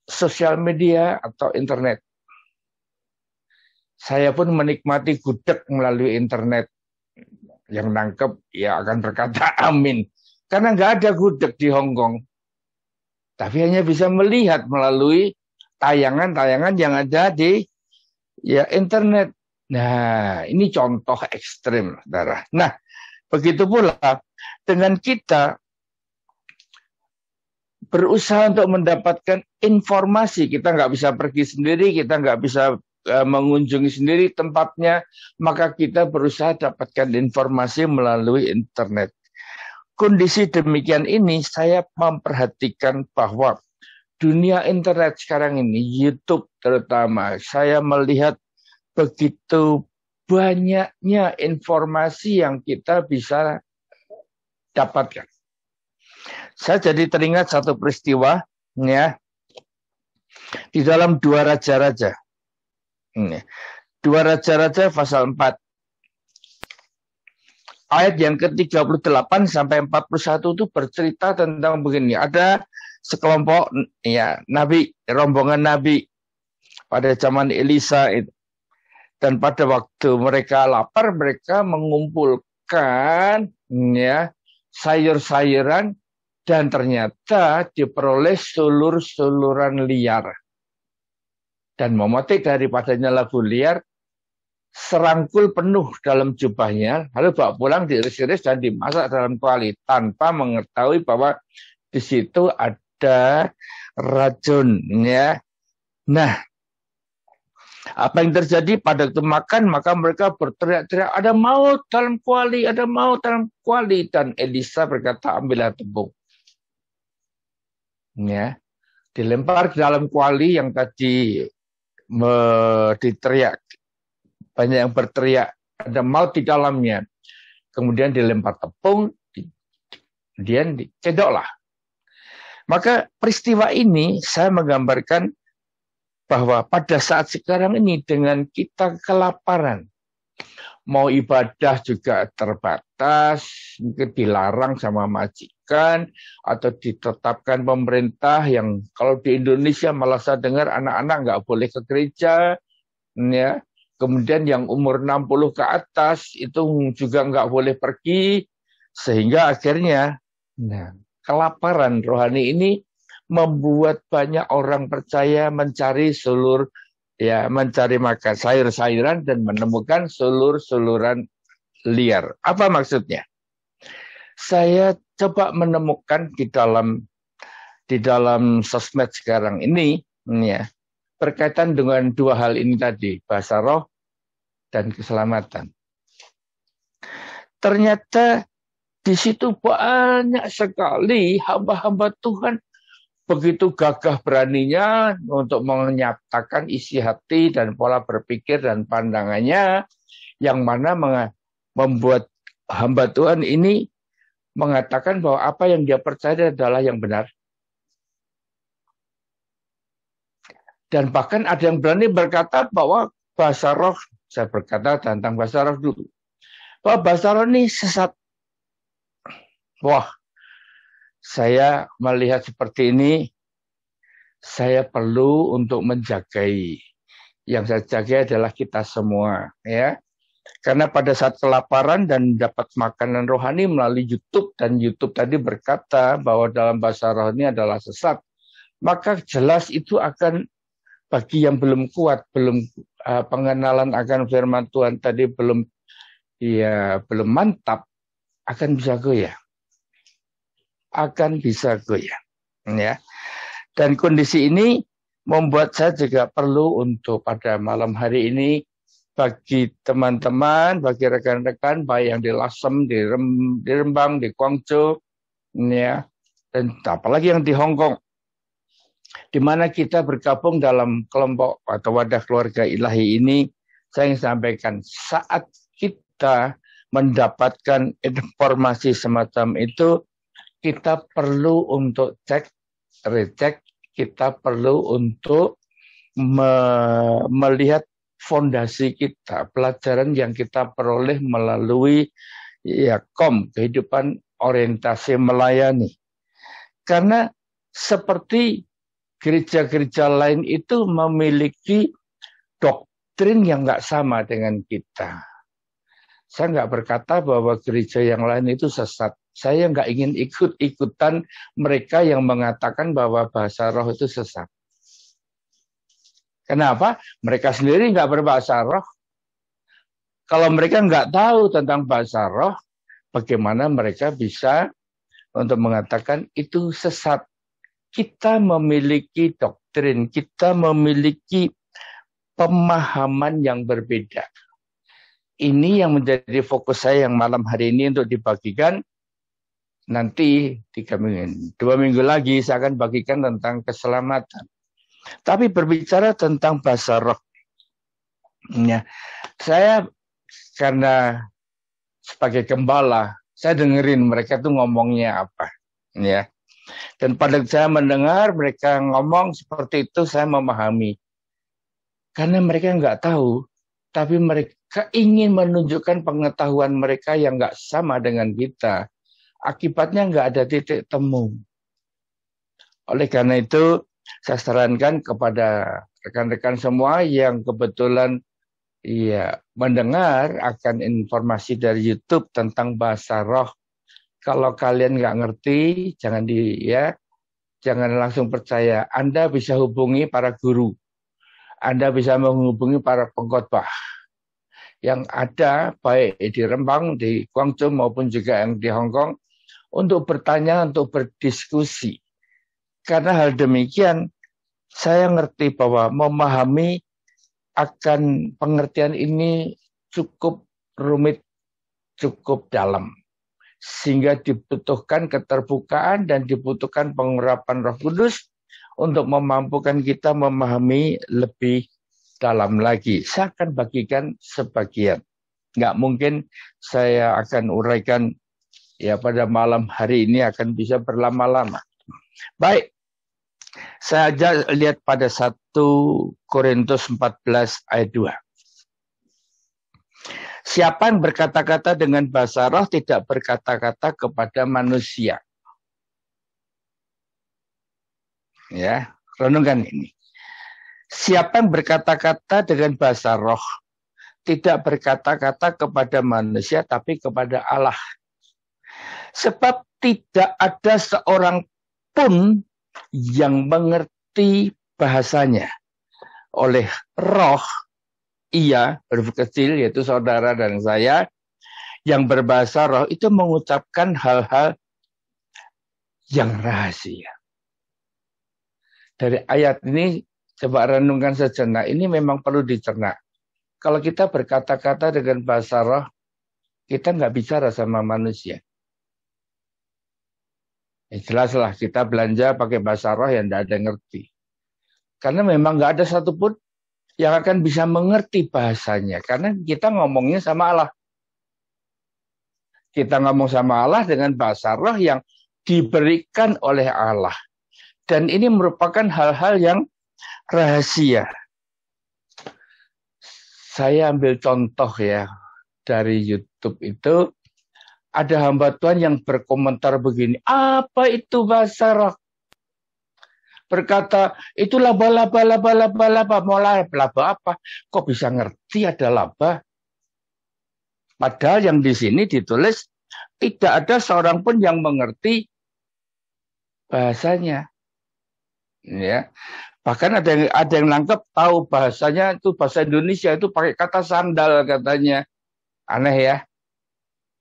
sosial media atau internet. Saya pun menikmati gudeg melalui internet. Yang nangkep ya akan berkata amin. Karena nggak ada gudeg di Hong Kong. Tapi hanya bisa melihat melalui tayangan-tayangan yang ada di internet. Nah, ini contoh ekstrim, saudara. Nah, begitu pula dengan kita berusaha untuk mendapatkan informasi. Kita nggak bisa pergi sendiri, kita nggak bisa mengunjungi sendiri tempatnya, maka kita berusaha dapatkan informasi melalui internet. Kondisi demikian ini saya memperhatikan bahwa dunia internet sekarang ini, YouTube terutama, saya melihat begitu banyaknya informasi yang kita bisa dapatkan. Saya jadi teringat satu peristiwa, ya, di dalam 2 Raja-Raja. 2 Raja-Raja pasal 4. Ayat yang ke-38 sampai 41 itu bercerita tentang begini. Ada sekelompok nabi, rombongan nabi pada zaman Elisa itu. Dan pada waktu mereka lapar, mereka mengumpulkan sayur-sayuran dan ternyata diperoleh sulur-suluran liar. Dan memetik daripadanya labu liar, serangkul penuh dalam jubahnya, lalu bawa pulang diiris-iris dan dimasak dalam kuali tanpa mengetahui bahwa di situ ada racun. Ya. Nah, apa yang terjadi pada waktu makan, maka mereka berteriak-teriak, ada maut dalam kuali, ada maut dalam kuali. Dan Elisa berkata, ambillah tepung. Ya. Dilempar ke dalam kuali yang tadi diteriak. Banyak yang berteriak, ada maut di dalamnya. Kemudian dilempar tepung, kemudian dicedoklah. Maka peristiwa ini saya menggambarkan bahwa pada saat sekarang ini dengan kita kelaparan, mau ibadah juga terbatas, mungkin dilarang sama majikan, atau ditetapkan pemerintah yang kalau di Indonesia malah saya dengar anak-anak nggak boleh ke gereja, ya. Kemudian yang umur 60 ke atas itu juga nggak boleh pergi, sehingga akhirnya kelaparan rohani ini membuat banyak orang percaya mencari mencari makan sayur-sayuran dan menemukan sulur-suluran liar. Apa maksudnya? Saya coba menemukan di dalam sosmed sekarang ini, ya, berkaitan dengan 2 hal ini tadi, bahasa roh dan keselamatan. Ternyata di situ banyak sekali hamba-hamba Tuhan begitu gagah beraninya untuk menyatakan isi hati dan pola berpikir dan pandangannya, yang mana membuat hamba Tuhan ini mengatakan bahwa apa yang dia percaya adalah yang benar. Dan bahkan ada yang berani berkata bahwa bahasa roh, saya berkata tentang bahasa roh dulu, bahwa bahasa roh ini sesat. Wah, saya melihat seperti ini, saya perlu untuk menjagai. Yang saya jaga adalah kita semua, ya. Karena pada saat kelaparan dan dapat makanan rohani melalui YouTube, dan YouTube tadi berkata bahwa dalam bahasa roh ini adalah sesat, maka jelas itu akan, bagi yang belum kuat, belum pengenalan akan firman Tuhan tadi belum mantap, akan bisa goyah. Akan bisa goyah. Ya. Dan kondisi ini membuat saya juga perlu untuk pada malam hari ini bagi teman-teman, bagi rekan-rekan, baik yang di Lasem, di Rembang, di Guangzhou, ya, dan apalagi yang di Hong Kong, di mana kita bergabung dalam kelompok atau wadah keluarga ilahi ini. Saya ingin sampaikan, saat kita mendapatkan informasi semacam itu, kita perlu untuk cek, recek, kita perlu untuk melihat fondasi kita, pelajaran yang kita peroleh melalui kehidupan orientasi melayani. Karena seperti gereja-gereja lain itu memiliki doktrin yang nggak sama dengan kita. Saya nggak berkata bahwa gereja yang lain itu sesat. Saya nggak ingin ikut-ikutan mereka yang mengatakan bahwa bahasa roh itu sesat. Kenapa? Mereka sendiri nggak berbahasa roh. Kalau mereka nggak tahu tentang bahasa roh, bagaimana mereka bisa untuk mengatakan itu sesat? Kita memiliki doktrin, kita memiliki pemahaman yang berbeda. Ini yang menjadi fokus saya yang malam hari ini untuk dibagikan. Nanti 2 minggu lagi saya akan bagikan tentang keselamatan. Tapi berbicara tentang bahasa roh, ya, saya karena sebagai gembala, saya dengerin mereka tuh ngomongnya apa, ya. Dan pada saya mendengar mereka ngomong seperti itu, saya memahami. Karena mereka nggak tahu, tapi mereka ingin menunjukkan pengetahuan mereka yang nggak sama dengan kita. Akibatnya nggak ada titik temu. Oleh karena itu, saya sarankan kepada rekan-rekan semua yang kebetulan mendengar akan informasi dari YouTube tentang bahasa roh. Kalau kalian nggak ngerti, jangan langsung percaya. Anda bisa hubungi para guru. Anda bisa menghubungi para pengkhotbah yang ada baik di Rembang, di Guangzhou maupun juga yang di Hong Kong untuk bertanya, untuk berdiskusi. Karena hal demikian, saya ngerti bahwa memahami akan pengertian ini cukup rumit, cukup dalam. Sehingga dibutuhkan keterbukaan dan dibutuhkan pengurapan Roh Kudus untuk memampukan kita memahami lebih dalam lagi. Saya akan bagikan sebagian. Nggak mungkin saya akan uraikan pada malam hari ini akan bisa berlama-lama. Baik. Saya aja lihat pada 1 Korintus 14 ayat 2. Siapa yang berkata-kata dengan bahasa roh tidak berkata-kata kepada manusia. Ya, renungkan ini. Siapa yang berkata-kata dengan bahasa roh tidak berkata-kata kepada manusia tapi kepada Allah. Sebab tidak ada seorang pun yang mengerti bahasanya. Oleh roh, ia, huruf kecil, yaitu saudara dan saya, yang berbahasa roh itu mengucapkan hal-hal yang rahasia. Dari ayat ini, coba renungkan sejenak, ini memang perlu dicerna. Kalau kita berkata-kata dengan bahasa roh, kita nggak bicara sama manusia. Jelaslah kita belanja pakai bahasa roh yang tidak ada yang ngerti. Karena memang nggak ada satupun yang akan bisa mengerti bahasanya. Karena kita ngomongnya sama Allah. Kita ngomong sama Allah dengan bahasa roh yang diberikan oleh Allah. Dan ini merupakan hal-hal yang rahasia. Saya ambil contoh dari YouTube itu. Ada hamba Tuhan yang berkomentar begini, apa itu bahasa roh? Berkata, itu laba, mau laba apa? Kok bisa ngerti ada laba? Padahal yang di sini ditulis, tidak ada seorang pun yang mengerti bahasanya. Ya. Bahkan ada yang nangkep tahu bahasanya itu bahasa Indonesia itu pakai kata sandal katanya. Aneh ya.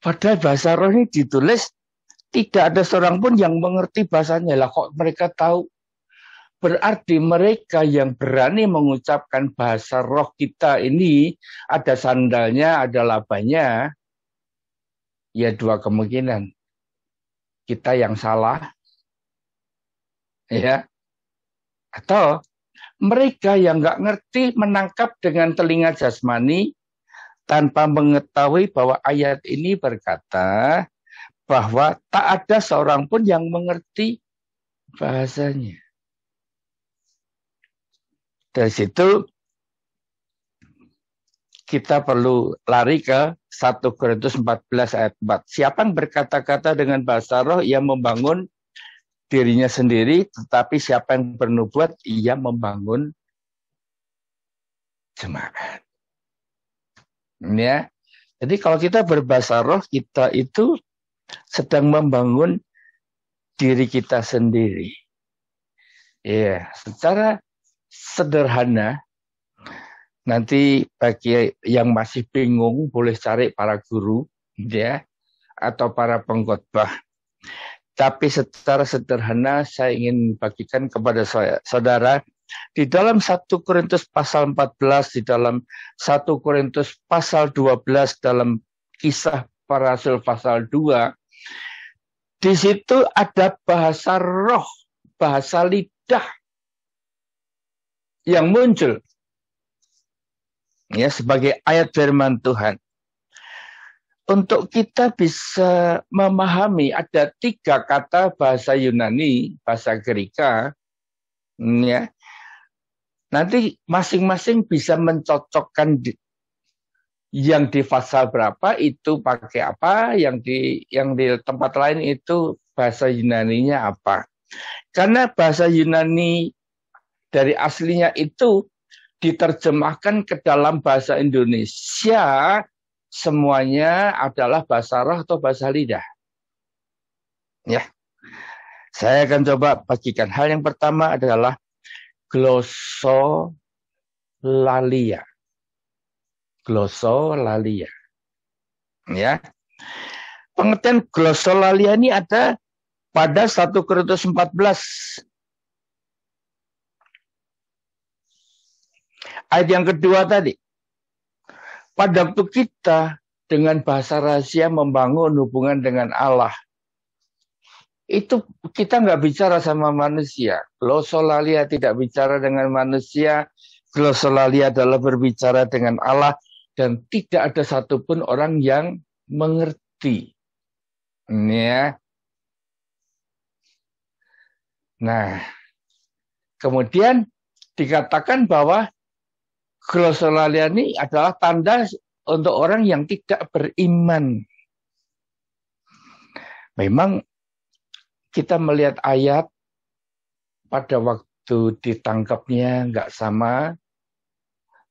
Padahal bahasa roh ini ditulis tidak ada seorang pun yang mengerti bahasanya. Lah kok mereka tahu? berarti mereka yang berani mengucapkan bahasa roh kita ini ada sandalnya, ada labanya, ya dua kemungkinan. Kita yang salah, ya, atau mereka yang nggak ngerti menangkap dengan telinga jasmani tanpa mengetahui bahwa ayat ini berkata bahwa tak ada seorang pun yang mengerti bahasanya. Dari situ kita perlu lari ke 1 Korintus 14 ayat 4. Siapa yang berkata-kata dengan bahasa roh, ia membangun dirinya sendiri, tetapi siapa yang bernubuat, ia membangun jemaat. Ya. Jadi kalau kita berbahasa roh, kita itu sedang membangun diri kita sendiri. Ya, secara sederhana, nanti bagi yang masih bingung boleh cari para guru, ya, atau para pengkhotbah. Tapi secara sederhana saya ingin bagikan kepada saudara di dalam 1 Korintus pasal 14, di dalam 1 Korintus pasal 12, dalam Kisah Para Rasul pasal 2, di situ ada bahasa roh, bahasa lidah yang muncul, ya, sebagai ayat firman Tuhan. Untuk kita bisa memahami ada 3 kata bahasa Yunani, bahasa Greka, ya. Nanti masing-masing bisa mencocokkan yang di pasal berapa itu pakai apa, yang di tempat lain itu bahasa Yunaninya apa. Karena bahasa Yunani dari aslinya itu diterjemahkan ke dalam bahasa Indonesia, semuanya adalah bahasa roh atau bahasa lidah. Ya. Saya akan coba bagikan. Hal yang pertama adalah glossolalia. Glossolalia. Ya. Pengertian glossolalia ini ada pada 1 Korintus 14. Ayat yang kedua tadi. Pada waktu kita dengan bahasa rahasia membangun hubungan dengan Allah, itu kita nggak bicara sama manusia. Glossolalia tidak bicara dengan manusia. Glossolalia adalah berbicara dengan Allah, dan tidak ada satupun orang yang mengerti. Ya. Nah, kemudian dikatakan bahwa glossolalia ini adalah tanda untuk orang yang tidak beriman. Memang kita melihat ayat pada waktu ditangkapnya nggak sama,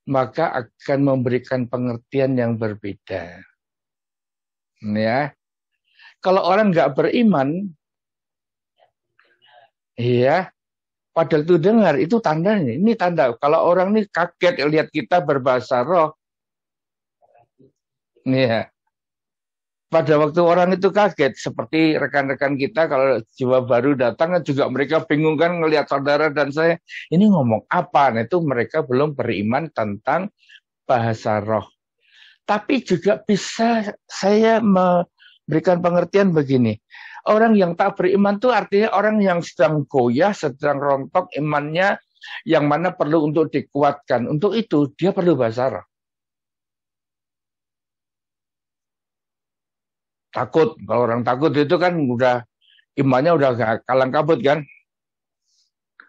maka akan memberikan pengertian yang berbeda. Ya, kalau orang nggak beriman, iya, padahal itu dengar, itu tandanya. Ini tanda. Kalau orang ini kaget lihat kita berbahasa roh. Ya. Pada waktu orang itu kaget, seperti rekan-rekan kita kalau jiwa baru datang kan juga mereka bingung kan ngelihat saudara dan saya, ini ngomong apa? Nah, itu mereka belum beriman tentang bahasa roh. Tapi juga bisa saya memberikan pengertian begini. Orang yang tak beriman itu artinya orang yang sedang goyah, sedang rontok imannya, yang mana perlu untuk dikuatkan. Untuk itu dia perlu bahasa roh. Takut, kalau orang takut itu kan udah imannya udah kalang kabut kan.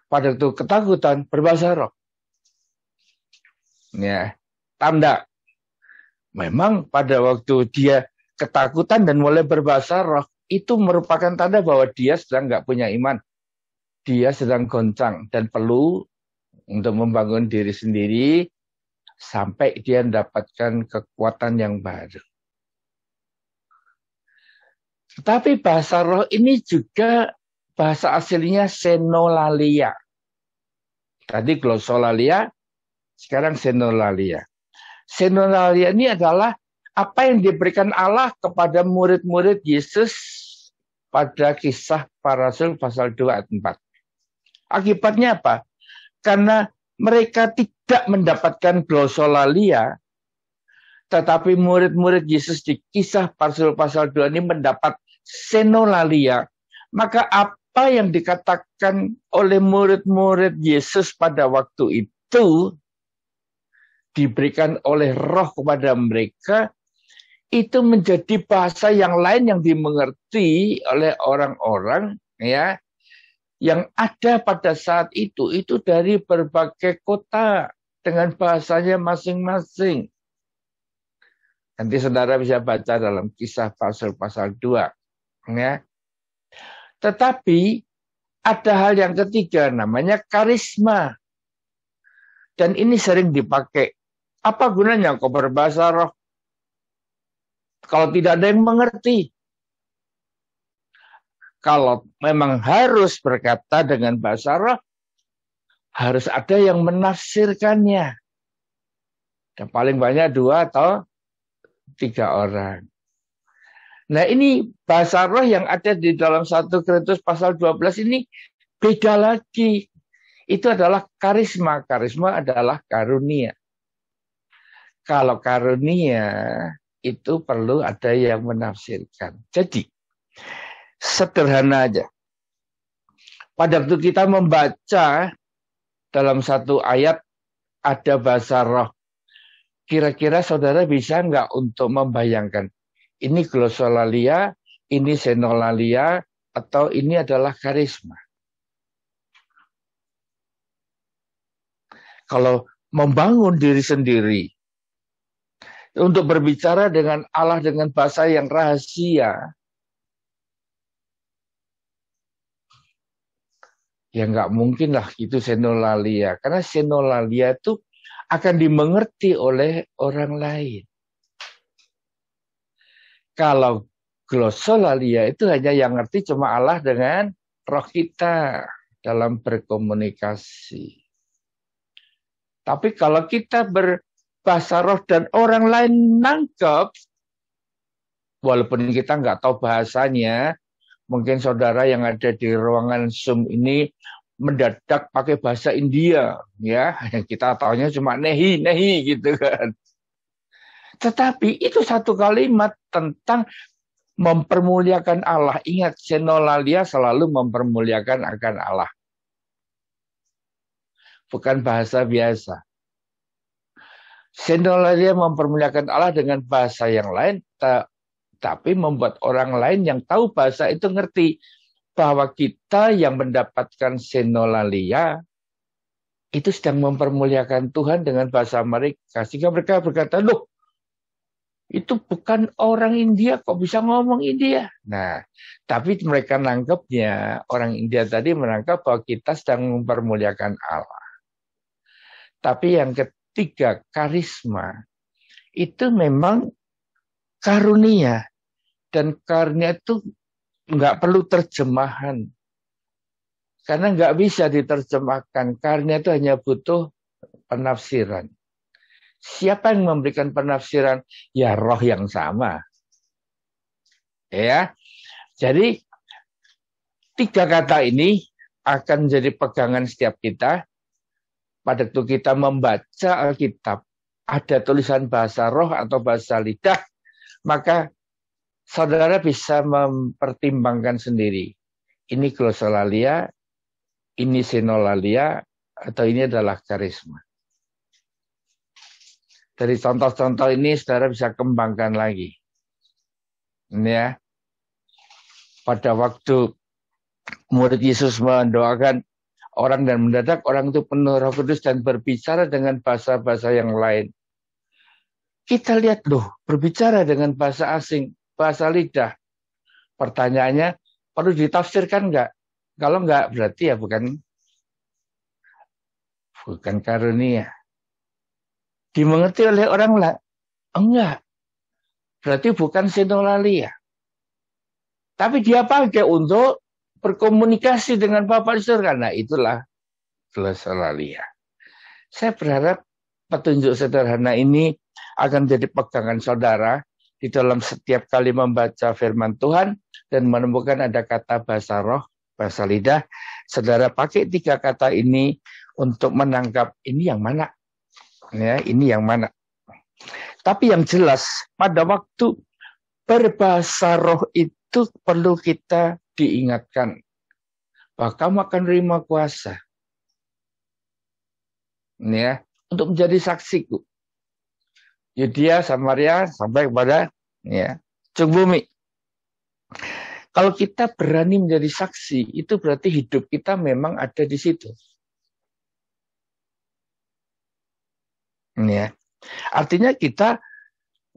Pada itu ketakutan berbahasa roh. Ya, tanda. Memang pada waktu dia ketakutan dan mulai berbahasa roh, itu merupakan tanda bahwa dia sedang nggak punya iman. Dia sedang goncang dan perlu untuk membangun diri sendiri sampai dia mendapatkan kekuatan yang baru. Tetapi bahasa roh ini juga bahasa aslinya senolalia. Tadi glossolalia, sekarang senolalia. Senolalia ini adalah apa yang diberikan Allah kepada murid-murid Yesus pada Kisah Para Rasul pasal 2 ayat 4. Akibatnya apa? Karena mereka tidak mendapatkan glosolalia, tetapi murid-murid Yesus di Kisah pasal 2 ini mendapat senolalia. Maka apa yang dikatakan oleh murid-murid Yesus pada waktu itu diberikan oleh Roh kepada mereka, itu menjadi bahasa yang lain yang dimengerti oleh orang-orang ya yang ada pada saat itu dari berbagai kota dengan bahasanya masing-masing. Nanti saudara bisa baca dalam Kisah pasal 2 ya. Tetapi ada hal yang ketiga namanya karisma. Dan ini sering dipakai. Apa gunanya kau berbahasa roh kalau tidak ada yang mengerti? Kalau memang harus berkata dengan bahasa roh, harus ada yang menafsirkannya. Dan paling banyak 2 atau 3 orang. Nah ini bahasa roh yang ada di dalam 1 Korintus pasal 12 ini beda lagi. Itu adalah karisma. Karisma adalah karunia. Kalau karunia itu perlu ada yang menafsirkan. Jadi, sederhana aja. Pada waktu kita membaca dalam satu ayat ada bahasa roh. Kira-kira saudara bisa nggak untuk membayangkan ini glosolalia, ini senolalia, atau ini adalah karisma? Kalau membangun diri sendiri untuk berbicara dengan Allah dengan bahasa yang rahasia, ya nggak mungkin lah itu senolalia. Karena senolalia itu akan dimengerti oleh orang lain. Kalau glosolalia itu hanya yang ngerti cuma Allah dengan roh kita dalam berkomunikasi. Tapi kalau kita berbahasa roh dan orang lain nangkep, walaupun kita nggak tahu bahasanya, mungkin saudara yang ada di ruangan Zoom ini mendadak pakai bahasa India, ya, yang kita taunya cuma nehi gitu kan. Tetapi itu satu kalimat tentang mempermuliakan Allah. Ingat, senolalia selalu mempermuliakan akan Allah. Bukan bahasa biasa. Senolalia mempermuliakan Allah dengan bahasa yang lain, tapi membuat orang lain yang tahu bahasa itu ngerti bahwa kita yang mendapatkan senolalia itu sedang mempermuliakan Tuhan dengan bahasa mereka. Sehingga mereka berkata, loh, itu bukan orang India, kok bisa ngomong India? Nah, tapi mereka nangkepnya, orang India tadi menangkap bahwa kita sedang mempermuliakan Allah. Tapi yang ketiga, karisma, itu memang karunia. Dan karunia itu nggak perlu terjemahan. Karena nggak bisa diterjemahkan. Karunia itu hanya butuh penafsiran. Siapa yang memberikan penafsiran? Ya roh yang sama. Ya. Jadi 3 kata ini akan menjadi pegangan setiap kita. Pada waktu kita membaca Alkitab, ada tulisan bahasa roh atau bahasa lidah, maka saudara bisa mempertimbangkan sendiri. Ini glosolalia, ini senolalia, atau ini adalah karisma. Dari contoh-contoh ini saudara bisa kembangkan lagi. Ini ya. Pada waktu murid Yesus mendoakan orang dan mendadak orang itu penuh Roh Kudus dan berbicara dengan bahasa-bahasa yang lain. Kita lihat loh, berbicara dengan bahasa asing, bahasa lidah. Pertanyaannya, perlu ditafsirkan enggak? Kalau enggak, berarti ya bukan karunia. Dimengerti oleh orang lain? Enggak. Berarti bukan senolalia. Tapi dia pakai untuk berkomunikasi dengan Bapa di surga. Nah, itulah glosolalia. Saya berharap petunjuk sederhana ini akan jadi pegangan saudara di dalam setiap kali membaca firman Tuhan dan menemukan ada kata bahasa roh Bahasa lidah, saudara pakai 3 kata ini untuk menangkap ini yang mana. Ya, ini yang mana. Tapi yang jelas, pada waktu berbahasa roh itu perlu kita diingatkan bahwa kamu akan terima kuasa. Ya, untuk menjadi saksiku. Yudea, Samaria, sampai kepada ujung bumi. Kalau kita berani menjadi saksi, itu berarti hidup kita memang ada di situ. Ya. Artinya kita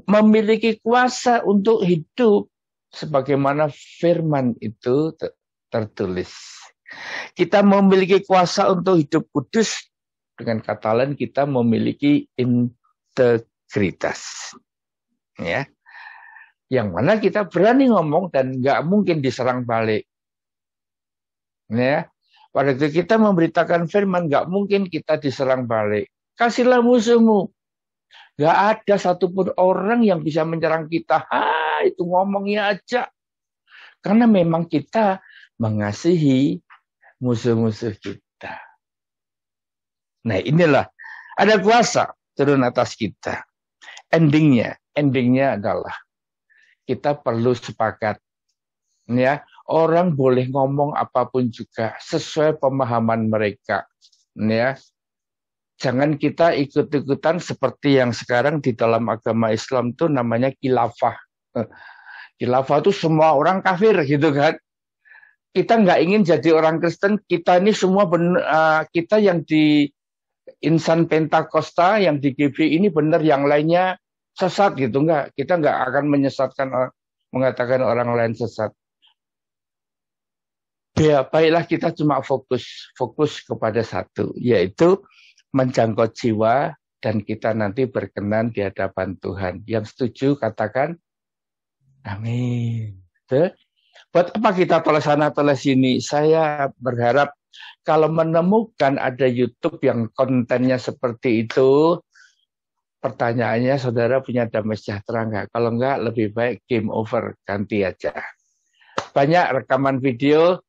memiliki kuasa untuk hidup sebagaimana firman itu tertulis. Kita memiliki kuasa untuk hidup kudus, dengan kata lain kita memiliki integritas. Ya. Yang mana kita berani ngomong dan nggak mungkin diserang balik. Ya. Pada waktu kita memberitakan firman, nggak mungkin kita diserang balik. Kasihlah musuhmu. Nggak ada satupun orang yang bisa menyerang kita. Itu ngomongnya aja. Karena memang kita mengasihi musuh-musuh kita. Nah inilah, ada kuasa turun atas kita. Endingnya adalah kita perlu sepakat. Ya, orang boleh ngomong apapun juga sesuai pemahaman mereka. Ya. Jangan kita ikut-ikutan seperti yang sekarang di dalam agama Islam itu namanya khilafah. Khilafah itu semua orang kafir gitu kan. Kita nggak ingin jadi orang Kristen, kita ini semua kita yang di Insan Pentakosta, yang di GB ini benar, yang lainnya sesat gitu. Enggak, kita nggak akan mengatakan orang lain sesat. Ya, baiklah kita cuma fokus kepada satu, yaitu menjangkau jiwa dan kita nanti berkenan di hadapan Tuhan. Yang setuju katakan amin. Buat apa kita teles sana teles sini? Saya berharap kalau menemukan ada YouTube yang kontennya seperti itu, pertanyaannya saudara punya damai sejahtera enggak? Kalau enggak, lebih baik game over, ganti aja. Banyak rekaman video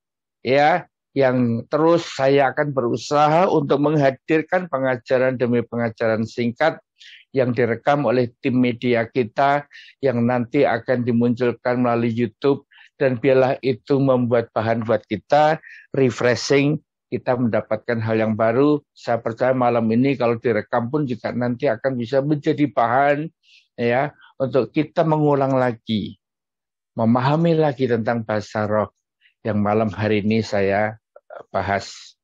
ya yang terus saya akan berusaha untuk menghadirkan pengajaran demi pengajaran singkat yang direkam oleh tim media kita yang nanti akan dimunculkan melalui YouTube, dan biarlah itu membuat bahan buat kita refreshing, kita mendapatkan hal yang baru. Saya percaya malam ini kalau direkam pun juga nanti akan bisa menjadi bahan ya untuk kita mengulang lagi, memahami lagi tentang bahasa roh yang malam hari ini saya bahas.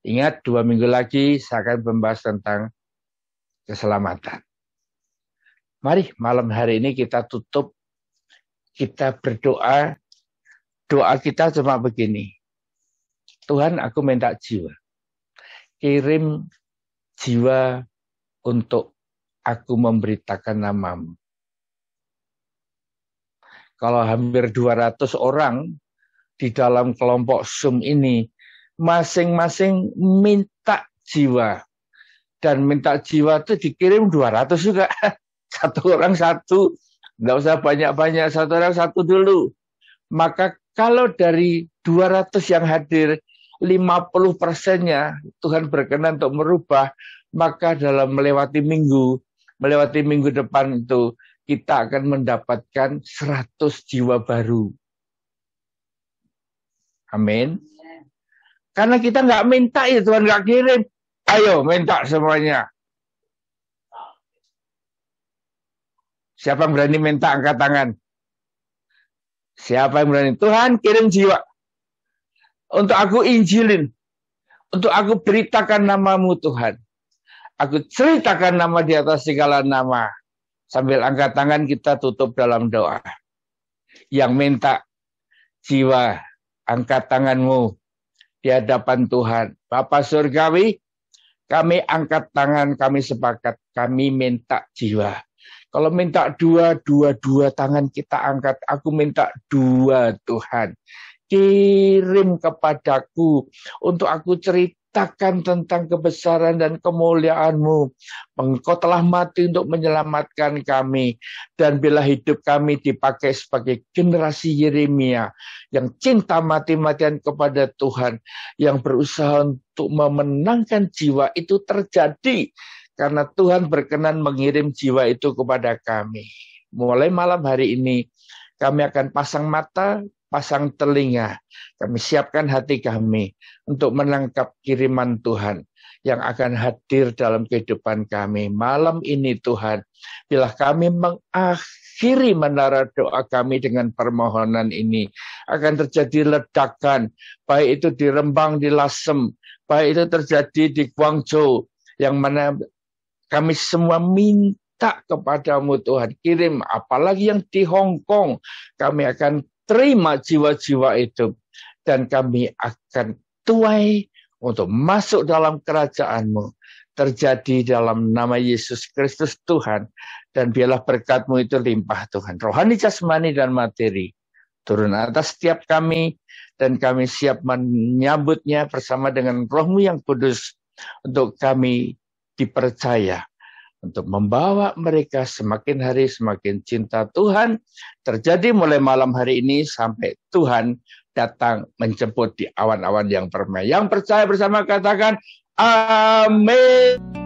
Ingat 2 minggu lagi saya akan membahas tentang keselamatan. Mari malam hari ini kita tutup, kita berdoa. Doa kita cuma begini. Tuhan, aku minta jiwa. Kirim jiwa untuk aku memberitakan namamu. Kalau hampir 200 orang di dalam kelompok Zoom ini, masing-masing minta jiwa. Dan minta jiwa itu dikirim 200 juga. Satu orang satu. Nggak usah banyak-banyak, satu orang satu dulu. Maka kalau dari 200 yang hadir, 50%-nya Tuhan berkenan untuk merubah, maka dalam melewati minggu depan itu, kita akan mendapatkan 100 jiwa baru. Amin. Karena kita nggak minta ya, Tuhan nggak kirim. Ayo minta semuanya. Siapa yang berani minta, angkat tangan. Siapa yang berani? Tuhan kirim jiwa. Untuk aku injilin. Untuk aku beritakan namamu Tuhan. Aku ceritakan nama di atas segala nama. Sambil angkat tangan kita tutup dalam doa. Yang minta jiwa, angkat tanganmu di hadapan Tuhan. Bapa Surgawi, kami angkat tangan, kami sepakat. Kami minta jiwa. Kalau minta dua tangan kita angkat. Aku minta 2 Tuhan. Kirim kepadaku untuk aku cerita menceritakan tentang kebesaran dan kemuliaan-Mu. Engkau telah mati untuk menyelamatkan kami. Dan bila hidup kami dipakai sebagai generasi Yeremia yang cinta mati-matian kepada Tuhan, yang berusaha untuk memenangkan jiwa, itu terjadi karena Tuhan berkenan mengirim jiwa itu kepada kami. Mulai malam hari ini, kami akan pasang mata, pasang telinga. Kami siapkan hati kami untuk menangkap kiriman Tuhan yang akan hadir dalam kehidupan kami. Malam ini Tuhan, bila kami mengakhiri menara doa kami dengan permohonan ini, akan terjadi ledakan, baik itu di Rembang, di Lasem, baik itu terjadi di Guangzhou, yang mana kami semua minta kepadamu Tuhan, kirim, apalagi yang di Hong Kong, kami akan terima jiwa-jiwa itu, dan kami akan tuai untuk masuk dalam kerajaan-Mu. Terjadi dalam nama Yesus Kristus Tuhan, dan biarlah berkat-Mu itu limpah Tuhan, rohani, jasmani, dan materi, turun atas setiap kami, dan kami siap menyambutnya bersama dengan Roh-Mu yang kudus, untuk kami dipercaya untuk membawa mereka semakin hari semakin cinta Tuhan, terjadi mulai malam hari ini sampai Tuhan datang menjemput di awan-awan yang permai. Yang percaya bersama katakan amin.